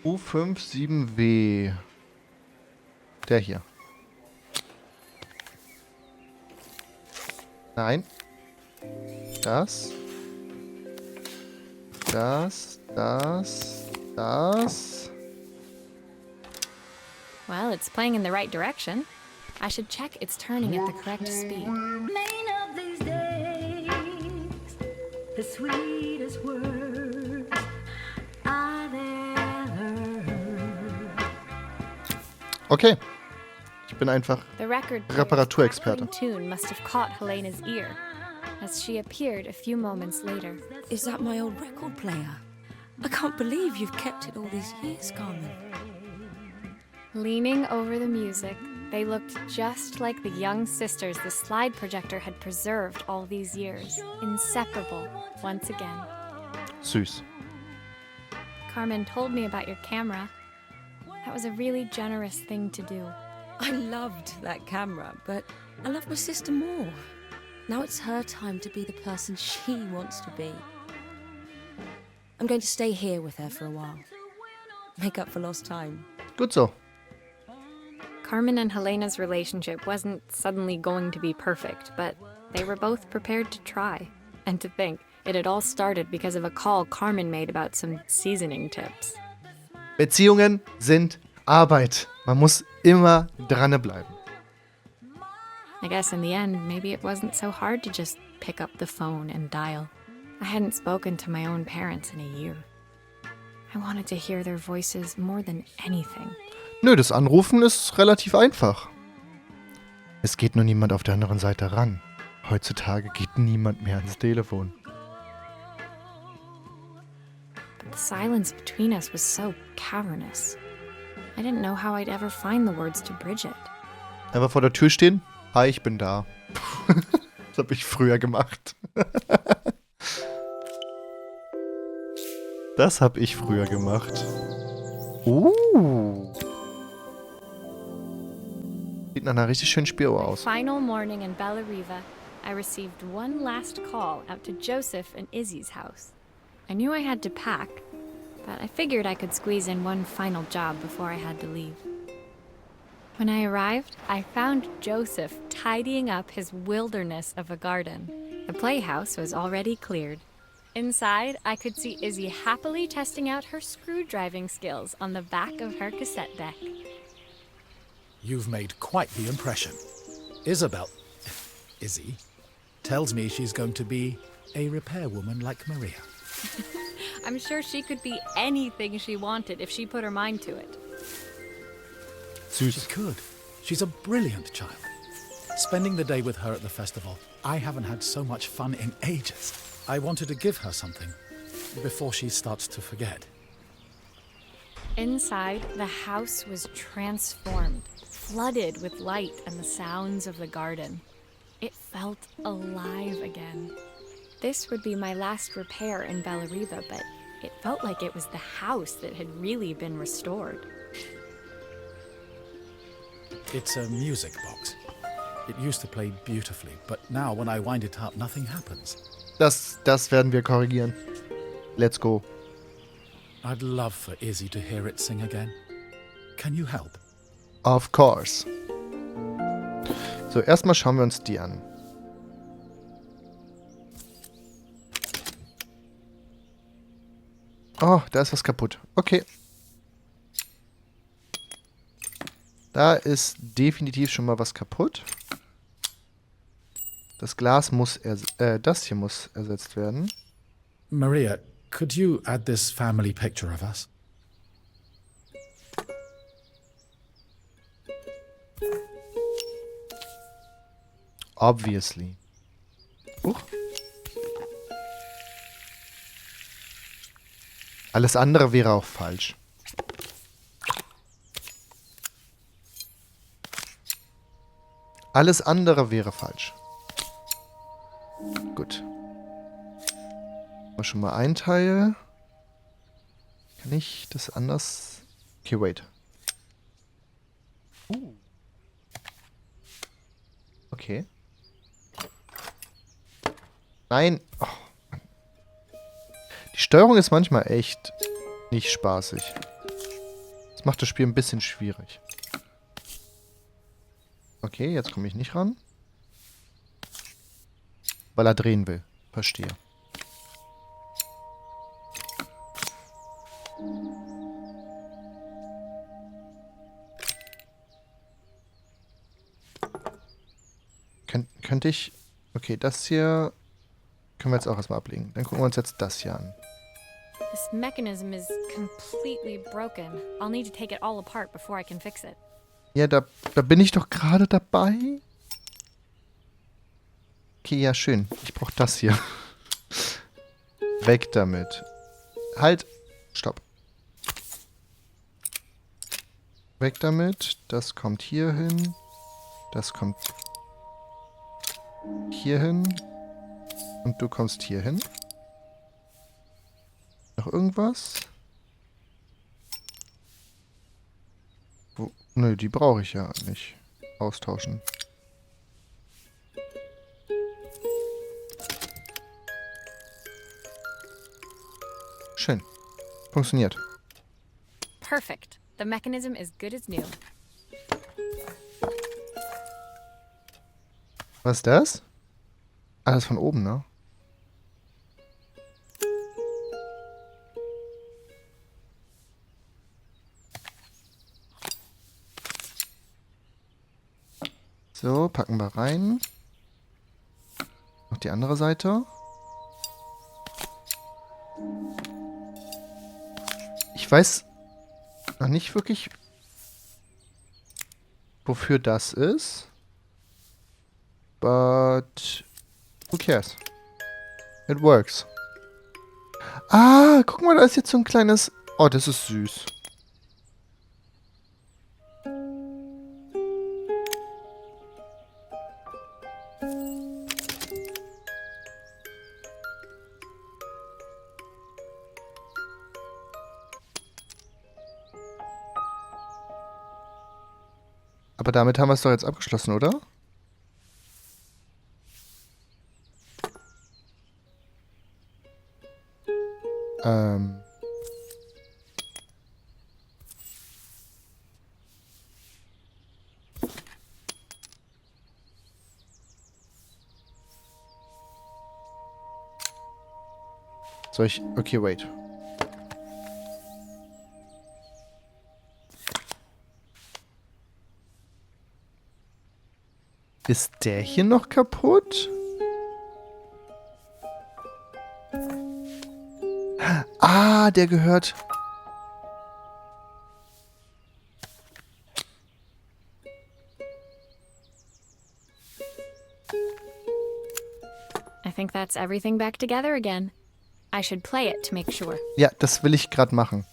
U57W. Der hier. Nein. Das. Das. Well, it's playing in the right direction. I should check it's turning at the correct speed. Main of these days, the sweetest words I've ever heard. Okay. Ich bin einfach The record Reparaturexperte. tune must have caught Helena's ear, as she appeared a few moments later. Is that my old record player? I can't believe you've kept it all these years, Carmen. Leaning over the music, they looked just like the young sisters the slide projector had preserved all these years, inseparable once again. Süß. Carmen told me about your camera. That was a really generous thing to do. I loved that camera, but I love my sister more. Now it's her time to be the person she wants to be. I'm going to stay here with her for a while. Make up for lost time. Gut so. Carmen and Helena's relationship wasn't suddenly going to be perfect, but they were both prepared to try. And to think, it had all started because of a call Carmen made about some seasoning tips. Beziehungen sind Arbeit. Man muss immer dranbleiben. I guess in the end, maybe it wasn't so hard to just pick up the phone and dial. I hadn't spoken to my own parents in a year. I wanted to hear their voices more than anything. Nö, das Anrufen ist relativ einfach. Es geht nur niemand auf der anderen Seite ran. Heutzutage geht niemand mehr ans Telefon. But the silence between us was so cavernous. I didn't know how I'd ever find the words to bridge it. Einfach vor der Tür stehen. Hi, ich bin da. Das habe ich früher gemacht. Das habe ich früher gemacht. Sieht nach einer richtig schönen Spieluhr aus. Final morning in Bellariva, I received one last call out to Joseph and Izzy's house. I knew I had to pack, but I figured I could squeeze in one final job before I had to leave. When I arrived, I found Joseph tidying up his wilderness of a garden. The playhouse was already cleared. Inside, I could see Izzy happily testing out her screw-driving skills on the back of her cassette deck. You've made quite the impression. Izzy, tells me she's going to be a repairwoman like Maria. I'm sure she could be anything she wanted if she put her mind to it. She could. She's a brilliant child. Spending the day with her at the festival, I haven't had so much fun in ages. I wanted to give her something before she starts to forget. Inside, the house was transformed, flooded with light and the sounds of the garden. It felt alive again. This would be my last repair in Bellariva, but it felt like it was the house that had really been restored. It's a music box. It used to play beautifully, but now when I wind it up, nothing happens. Das werden wir korrigieren. Let's go. I'd love for Izzy to hear it sing again. Can you help? Of course. So, erstmal schauen wir uns die an. Oh, da ist was kaputt. Okay. Da ist definitiv schon mal was kaputt. Das Glas muss, das hier muss ersetzt werden. Maria, could you add this family picture of us? Obviously. Alles andere wäre auch falsch. Alles andere wäre falsch. Gut. Mal schon mal ein Teil. Kann ich das anders... Okay, wait. Okay. Nein. Oh, Mann. Die Steuerung ist manchmal echt nicht spaßig. Das macht das Spiel ein bisschen schwierig. Okay, jetzt komme ich nicht ran. Weil er drehen will. Verstehe. Könnte ich... Okay, das hier können wir jetzt auch erstmal ablegen. Dann gucken wir uns jetzt das hier an. This mechanism is completely broken. I'll need to take it all apart before I can fix it. Ja, da bin ich doch gerade dabei. Okay, ja, schön. Ich brauche das hier. Weg damit. Halt. Stopp. Weg damit. Das kommt hier hin. Das kommt hier hin. Und du kommst hier hin. Noch irgendwas? Nö, die brauche ich ja nicht. Austauschen. Schön. Funktioniert. Perfect. The mechanism is good as new. Was ist das? Alles von oben, ne? So, packen wir rein. Noch die andere Seite. Ich weiß noch nicht wirklich, wofür das ist. But who cares? It works. Ah, guck mal, da ist jetzt so ein kleines... Oh, das ist süß. Aber damit haben wir es doch jetzt abgeschlossen, oder? Soll ich... Okay, wait. Ist der hier noch kaputt? Ah, der gehört... I think that's everything back together again. I should play it to make sure. Ja, das will ich gerade machen.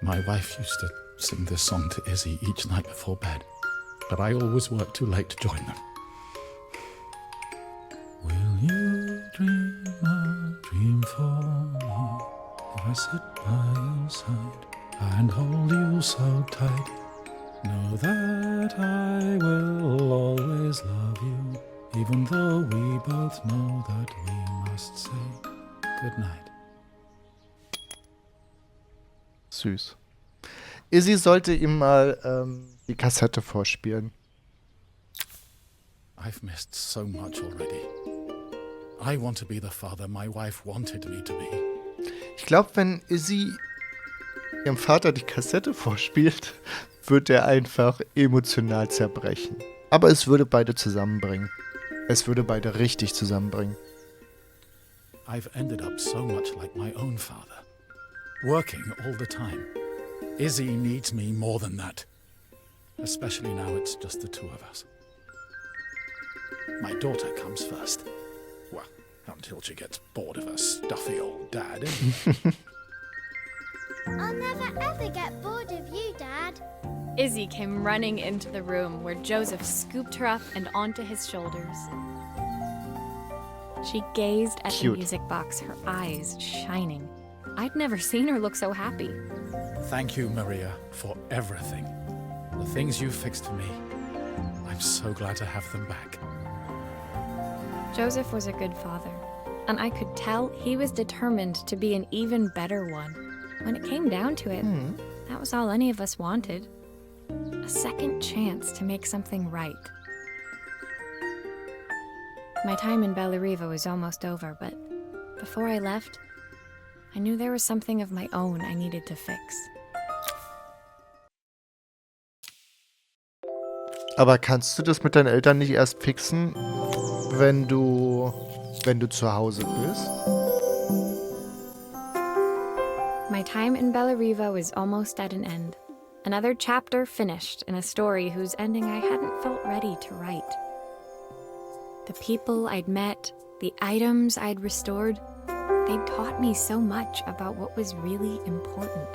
My wife used to sing this song to Izzy each night before bed, but I always worked too late to join them. Will you dream a dream for me if I sit by your side and hold you so tight? Know that I will always love you, even though we both know that we must say goodnight. Süß. Izzy sollte ihm mal die Kassette vorspielen. I've missed so much already. I want to be the father my wife wanted me to be. Ich glaube, wenn Izzy ihrem Vater die Kassette vorspielt, wird er einfach emotional zerbrechen. Aber es würde beide zusammenbringen. Es würde beide richtig zusammenbringen. I've ended up so much like my own father, working all the time. Izzy needs me more than that, especially now it's just the two of us. My daughter comes first. Well, until she gets bored of her stuffy old dad. I'll never ever get bored of you, Dad. Izzy came running into the room where Joseph scooped her up and onto his shoulders. She gazed at Cute. the music box, her eyes shining. I'd never seen her look so happy. Thank you, Maria, for everything. The things you fixed for me. I'm so glad to have them back. Joseph was a good father, and I could tell he was determined to be an even better one. When it came down to it, that was all any of us wanted. A second chance to make something right. My time in Bellariva was almost over, but before I left, I knew there was something of my own I needed to fix. Aber kannst du das mit deinen Eltern nicht erst fixen, wenn du zu Hause bist? My time in Bellariva was almost at an end. Another chapter finished in a story whose ending I hadn't felt ready to write. The people I'd met, the items I'd restored, they'd taught me so much about what was really important.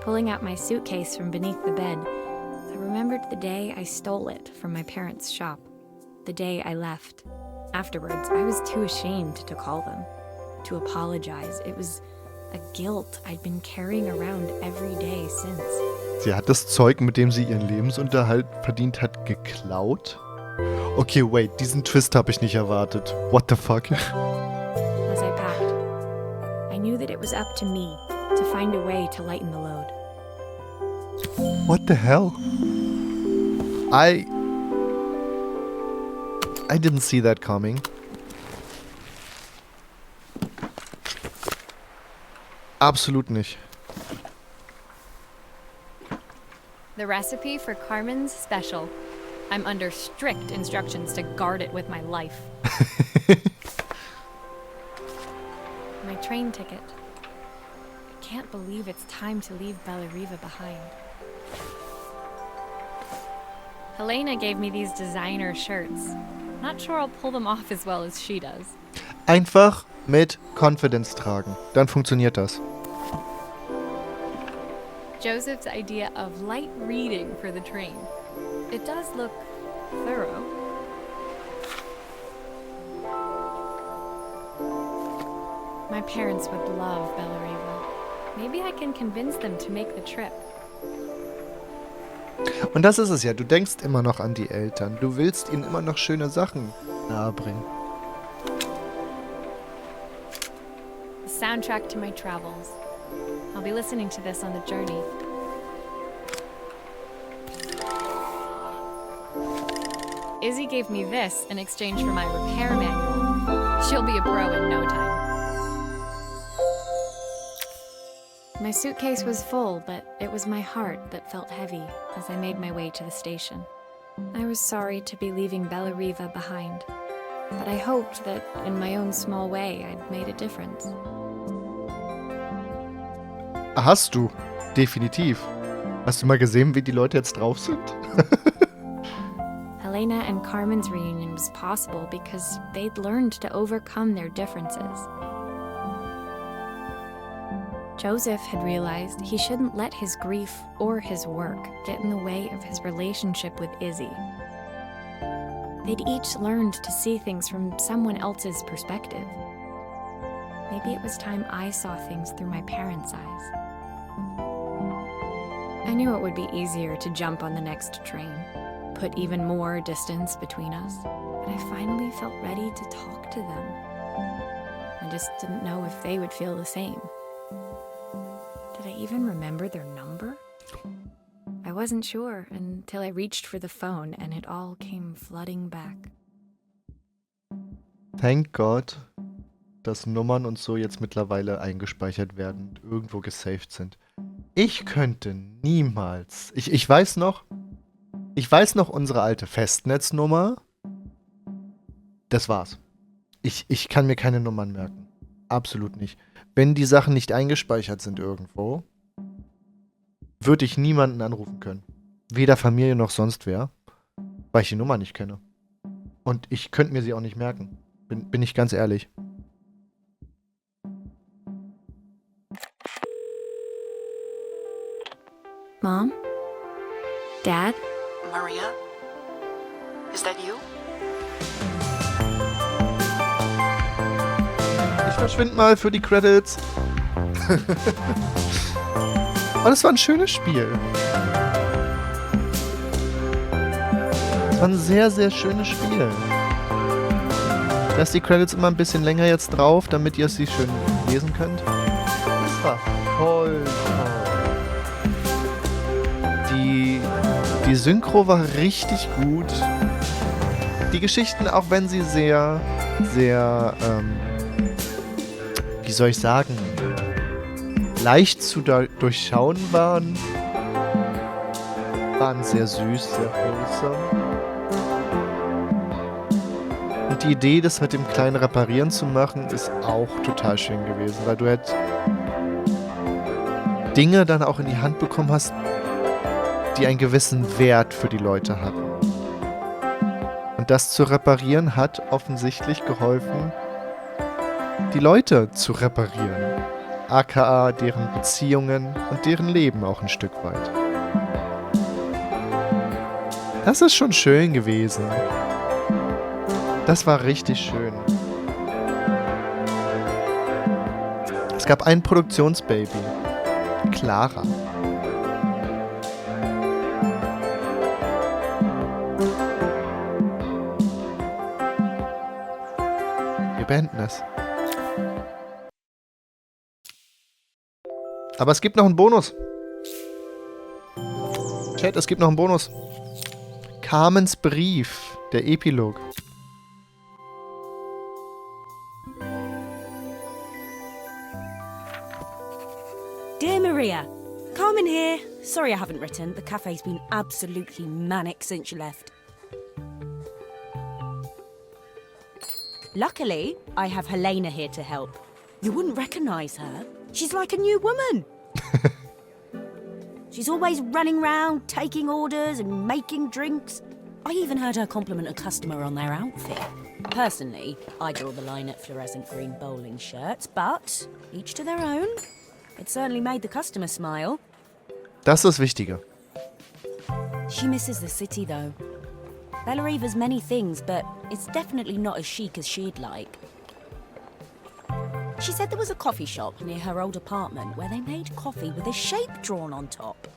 Pulling out my suitcase from beneath the bed, I remembered the day I stole it from my parents' shop, the day I left. Afterwards, I was too ashamed to call them, to apologize. It was a guilt I'd been carrying around every day since. Sie hat das Zeug, mit dem sie ihren Lebensunterhalt verdient hat, geklaut? Okay, wait, diesen Twist habe ich nicht erwartet. What the fuck? As I packed, I knew that it was up to me to find a way to lighten the load. What the hell? I didn't see that coming. Absolut nicht. The recipe for Carmen's special. I'm under strict instructions to guard it with my life. My train ticket. I can't believe it's time to leave Bellariva behind. Helena gave me these designer shirts. Not sure I'll pull them off as well as she does. Einfach mit Confidence tragen. Dann funktioniert das. Joseph's idea of light reading for the train. It does look thorough. My parents would love Bellariva. Maybe I can convince them to make the trip. Und das ist es ja. Du denkst immer noch an die Eltern. Du willst ihnen immer noch schöne Sachen nahebringen. The soundtrack to my travels. I'll be listening to this on the journey. Izzy gave me this in exchange for my repair manual. She'll be a pro in no time. My suitcase was full, but it was my heart that felt heavy as I made my way to the station. I was sorry to be leaving Bellariva behind, but I hoped that in my own small way I'd made a difference. Hast du. Definitiv. Hast du mal gesehen, wie die Leute jetzt drauf sind? Helena and Carmen's reunion was possible because they'd learned to overcome their differences. Joseph had realized he shouldn't let his grief or his work get in the way of his relationship with Izzy. They'd each learned to see things from someone else's perspective. Maybe it was time I saw things through my parents' eyes. I knew it would be easier to jump on the next train, put even more distance between us, but I finally felt ready to talk to them. I just didn't know if they would feel the same. Did I even remember their number? I wasn't sure until I reached for the phone and it all came flooding back. Thank God, dass Nummern und so jetzt mittlerweile eingespeichert werden und irgendwo gesaved sind. Ich könnte niemals... Ich weiß noch, Ich weiß noch unsere alte Festnetznummer. Das war's. Ich kann mir keine Nummern merken. Absolut nicht. Wenn die Sachen nicht eingespeichert sind irgendwo, würde ich niemanden anrufen können. Weder Familie noch sonst wer, weil ich die Nummer nicht kenne. Und ich könnte mir sie auch nicht merken. Bin ich ganz ehrlich. Mom? Dad? Maria? Is that you? Ich verschwinde mal für die Credits. Aber das war ein schönes Spiel. Das war ein sehr, sehr schönes Spiel. Lasst die Credits immer ein bisschen länger jetzt drauf, damit ihr sie schön lesen könnt. Das war voll toll. Die Synchro war richtig gut. Die Geschichten, auch wenn sie sehr, sehr, wie soll ich sagen, leicht zu durchschauen waren sehr süß, sehr wholesome. Und die Idee, das mit dem kleinen Reparieren zu machen, ist auch total schön gewesen, weil du halt Dinge dann auch in die Hand bekommen hast, die einen gewissen Wert für die Leute hatten. Und das zu reparieren hat offensichtlich geholfen, die Leute zu reparieren. AKA deren Beziehungen und deren Leben auch ein Stück weit. Das ist schon schön gewesen. Das war richtig schön. Es gab ein Produktionsbaby. Clara. Wir beenden es. Aber es gibt noch einen Bonus. Chat, es gibt noch einen Bonus. Carmens Brief, der Epilog. Dear Maria, Carmen here. Sorry I haven't written. The cafe's been absolutely manic since you left. Luckily, I have Helena here to help. You wouldn't recognize her. She's like a new woman. She's always running around, taking orders and making drinks. I even heard her compliment a customer on their outfit. Personally, I draw the line at fluorescent green bowling shirts, but each to their own. It certainly made the customer smile. Das ist das Wichtige. She misses the city, though. Bellariva's many things, but it's definitely not as chic as she'd like. She said there was a coffee shop near her old apartment where they made coffee with a shape drawn on top.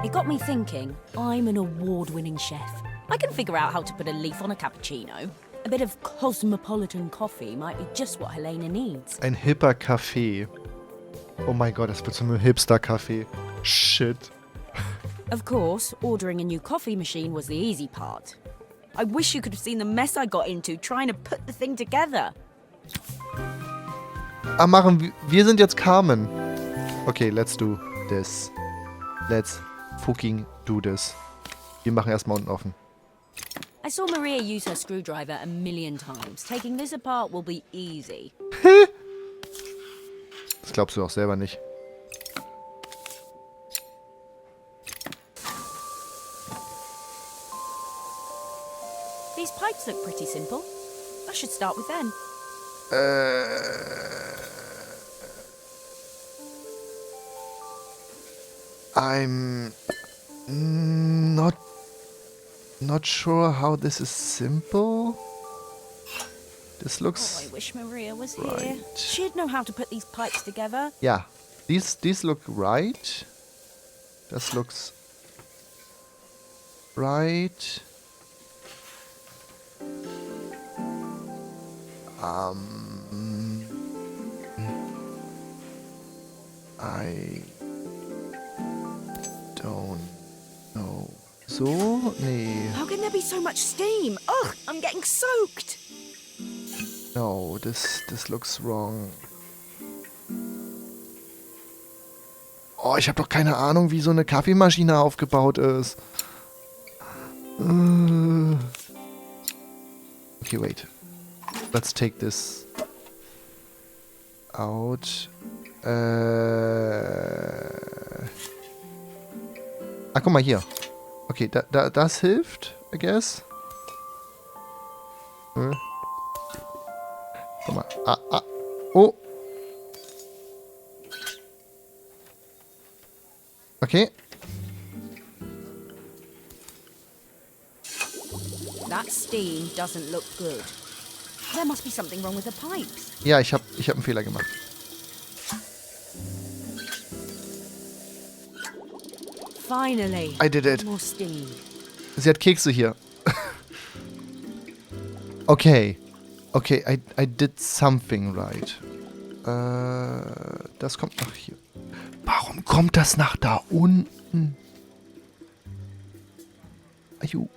It got me thinking, I'm an award-winning chef. I can figure out how to put a leaf on a cappuccino. A bit of cosmopolitan coffee might be just what Helena needs. Ein hipper Kaffee. Oh mein Gott, das wird so ein Hipster-Kaffee. Shit. Of course, ordering a new coffee machine was the easy part. I wish you could have seen the mess I got into trying to put the thing together. Ah, wir sind jetzt Carmen. Okay, let's do this. Let's fucking do this. Wir machen erstmal unten offen. I saw Maria use her screwdriver a million times. Taking this apart will be easy. Das glaubst du auch selber nicht. These pipes look pretty simple. I should start with them. I'm not sure how this is simple. This looks Oh, I wish Maria was here. right. She'd know how to put these pipes together. Yeah, these look right. Das looks right. I don't know. So? Nee. How can there be so much steam? Ugh, I'm getting soaked. No, this looks wrong. Oh, ich habe doch keine Ahnung, wie so eine Kaffeemaschine aufgebaut ist. Okay, wait. Let's take this out. Guck mal hier. Okay, das hilft, I guess. Guck mal. Oh. Okay. That steam doesn't look good. There must be something wrong with the pipes. Ja, ich hab einen Fehler gemacht. Finally. I did it. More steam. Sie hat Kekse hier. Okay. Okay, I did something right. Das kommt nach hier. Warum kommt das nach da unten? Aju.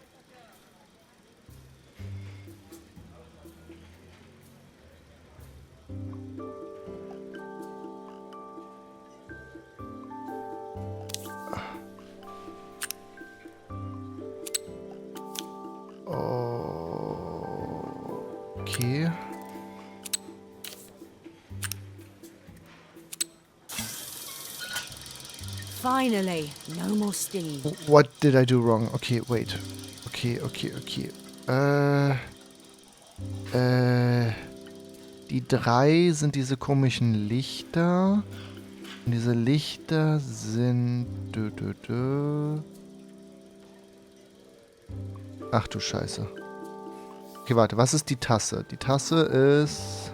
Okay. Finally, no more steam. What did I do wrong? Okay, wait. Okay. Die 3 sind diese komischen Lichter. Und diese Lichter sind... Ach du Scheiße. Okay, warte. Was ist die Tasse? Die Tasse ist...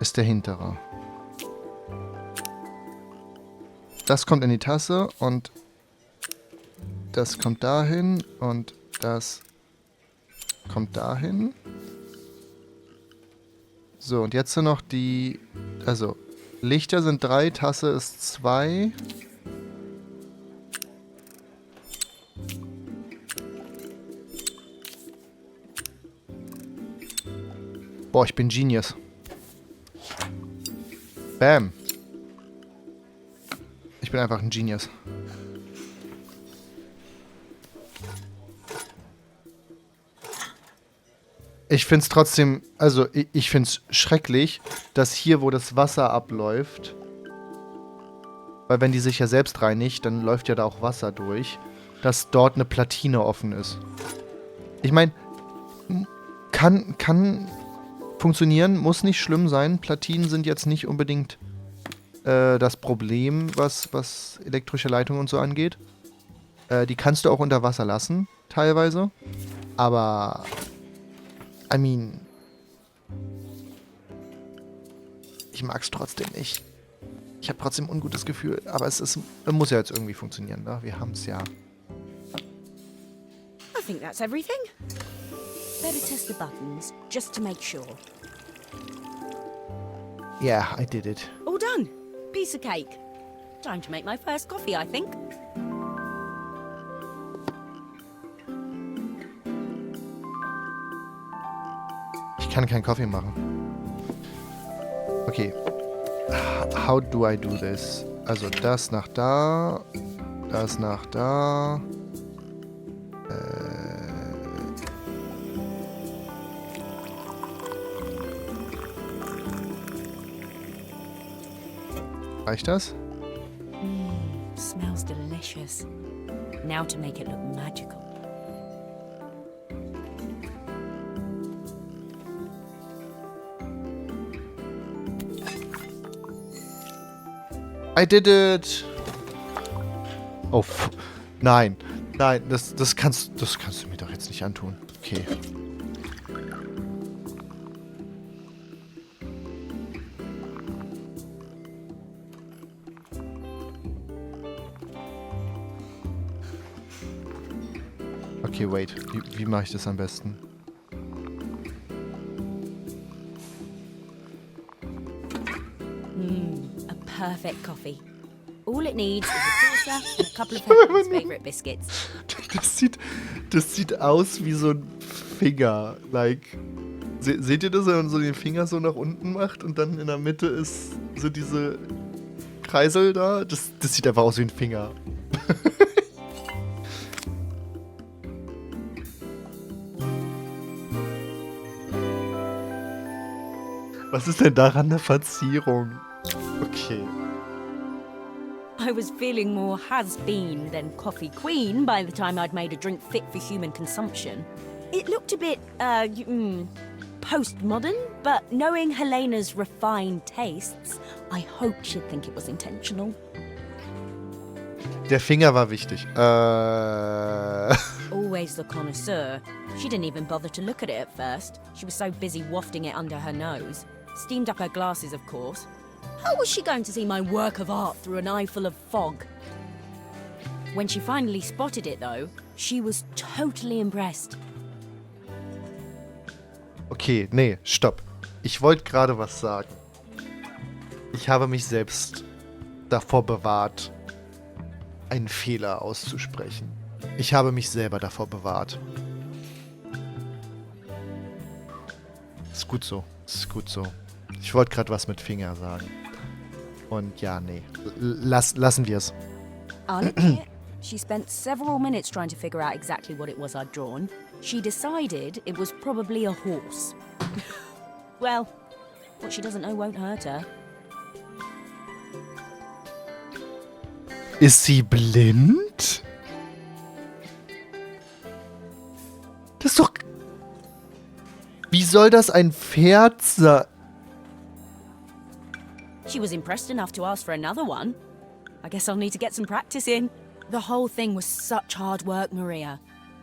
Ist der hintere. Das kommt in die Tasse und das kommt dahin und das kommt dahin. So, und jetzt sind noch die... Also, Lichter sind 3, Tasse ist 2. Boah, ich bin Genius. Bam. Ich bin einfach ein Genius. Ich find's trotzdem, also ich find's schrecklich, dass hier, wo das Wasser abläuft, weil wenn die sich ja selbst reinigt, dann läuft ja da auch Wasser durch, dass dort eine Platine offen ist. Ich meine, kann funktionieren, muss nicht schlimm sein. Platinen sind jetzt nicht unbedingt das Problem, was elektrische Leitungen und so angeht. Die kannst du auch unter Wasser lassen, teilweise. Aber, I mean, ich mag's trotzdem nicht. Ich habe trotzdem ein ungutes Gefühl, aber es muss ja jetzt irgendwie funktionieren, ne? Wir haben's ja. I think that's everything. Better test the buttons, just to make sure. Yeah, I did it. All done. Piece of cake. Time to make my first coffee, I think. Ich kann keinen Kaffee machen. Okay. How do I do this? Also das nach da. Das nach da. Reicht das? Smells delicious. Now to make it look magical. I did it! Oh, nein. Nein, das kannst du mir doch jetzt nicht antun. Okay. Okay, wait. Wie mache ich das am besten? A perfect coffee. All it needs is a saucer and a couple of Pepper's favorite biscuits. Das sieht aus wie so ein Finger. Like, Seht ihr das, wenn man so den Finger so nach unten macht und dann in der Mitte ist so diese Kreisel da? Das sieht einfach aus wie ein Finger. Was ist denn daran eine Verzierung? Okay. I was feeling more has-been than coffee queen by the time I'd made a drink fit for human consumption. It looked a bit, postmodern, but knowing Helena's refined tastes, I hoped she'd think it was intentional. Der Finger war wichtig. Always the connoisseur. She didn't even bother to look at it at first. She was so busy wafting it under her nose. Steamed up her glasses, of course. How was she going to see my work of art through an eye full of fog? When she finally spotted it, though, she was totally impressed. Okay, nee, stopp. Ich wollte gerade was sagen. Ich habe mich selbst davor bewahrt, einen Fehler auszusprechen. Ich habe mich selber davor bewahrt. Ist gut so. Ist gut so. Ich wollte gerade was mit Finger sagen. Und ja, nee. Lassen wir es. I'll admit, she spent several minutes trying to figure out exactly what it was I'd drawn. She decided it was probably a horse. Well, what she doesn't know won't hurt her. Ist sie blind? Das ist doch... Wie soll das ein Pferd sein? She was impressed enough to ask for another one. I guess I'll need to get some practice in. The whole thing was such hard work, Maria.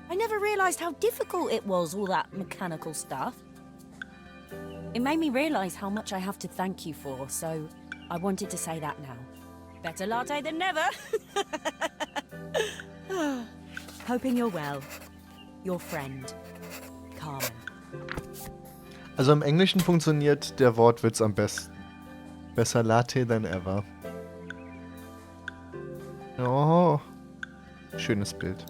I never realized how difficult it was, all that mechanical stuff. It made me realize how much I have to thank you for, so I wanted to say that now. Better latte than never. Hoping you're well. Your friend, Carmen. Also im Englischen funktioniert der Wortwitz am besten. Besser Latte than ever. Oh, schönes Bild.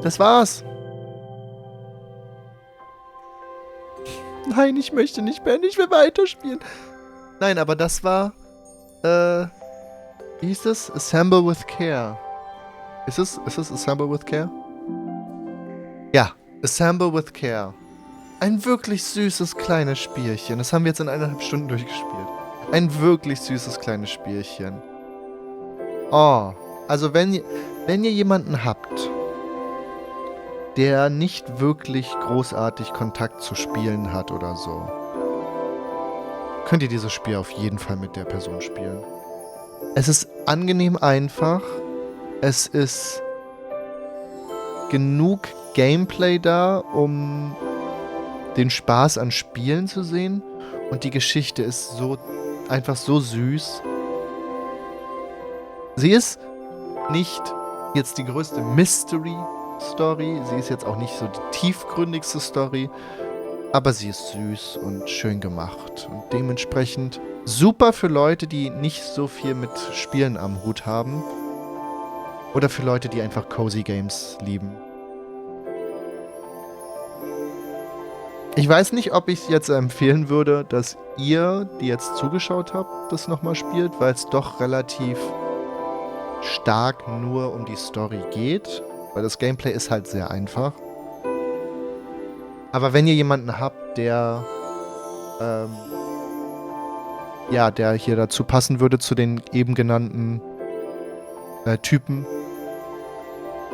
Das war's. Nein, ich möchte nicht mehr, ich will weiterspielen. Nein, aber das war, wie hieß das? Assemble with Care. Ist es Assemble with Care? Ja, Assemble with Care. Ein wirklich süßes kleines Spielchen. Das haben wir jetzt in 1,5 Stunden durchgespielt. Ein wirklich süßes kleines Spielchen. Oh, also wenn ihr jemanden habt, der nicht wirklich großartig Kontakt zu Spielen hat oder so, könnt ihr dieses Spiel auf jeden Fall mit der Person spielen. Es ist angenehm einfach. Es ist genug Gameplay da, um den Spaß an Spielen zu sehen. Und die Geschichte ist so einfach so süß. Sie ist nicht jetzt die größte Mystery-Story. Sie ist jetzt auch nicht so die tiefgründigste Story. Aber sie ist süß und schön gemacht. Und dementsprechend super für Leute, die nicht so viel mit Spielen am Hut haben. Oder für Leute, die einfach Cozy Games lieben. Ich weiß nicht, ob ich es jetzt empfehlen würde, dass ihr, die jetzt zugeschaut habt, das nochmal spielt, weil es doch relativ stark nur um die Story geht. Weil das Gameplay ist halt sehr einfach. Aber wenn ihr jemanden habt, der der hier dazu passen würde, zu den eben genannten Typen,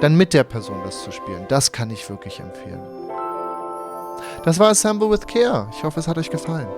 dann mit der Person das zu spielen. Das kann ich wirklich empfehlen. Das war Assemble with Care. Ich hoffe, es hat euch gefallen.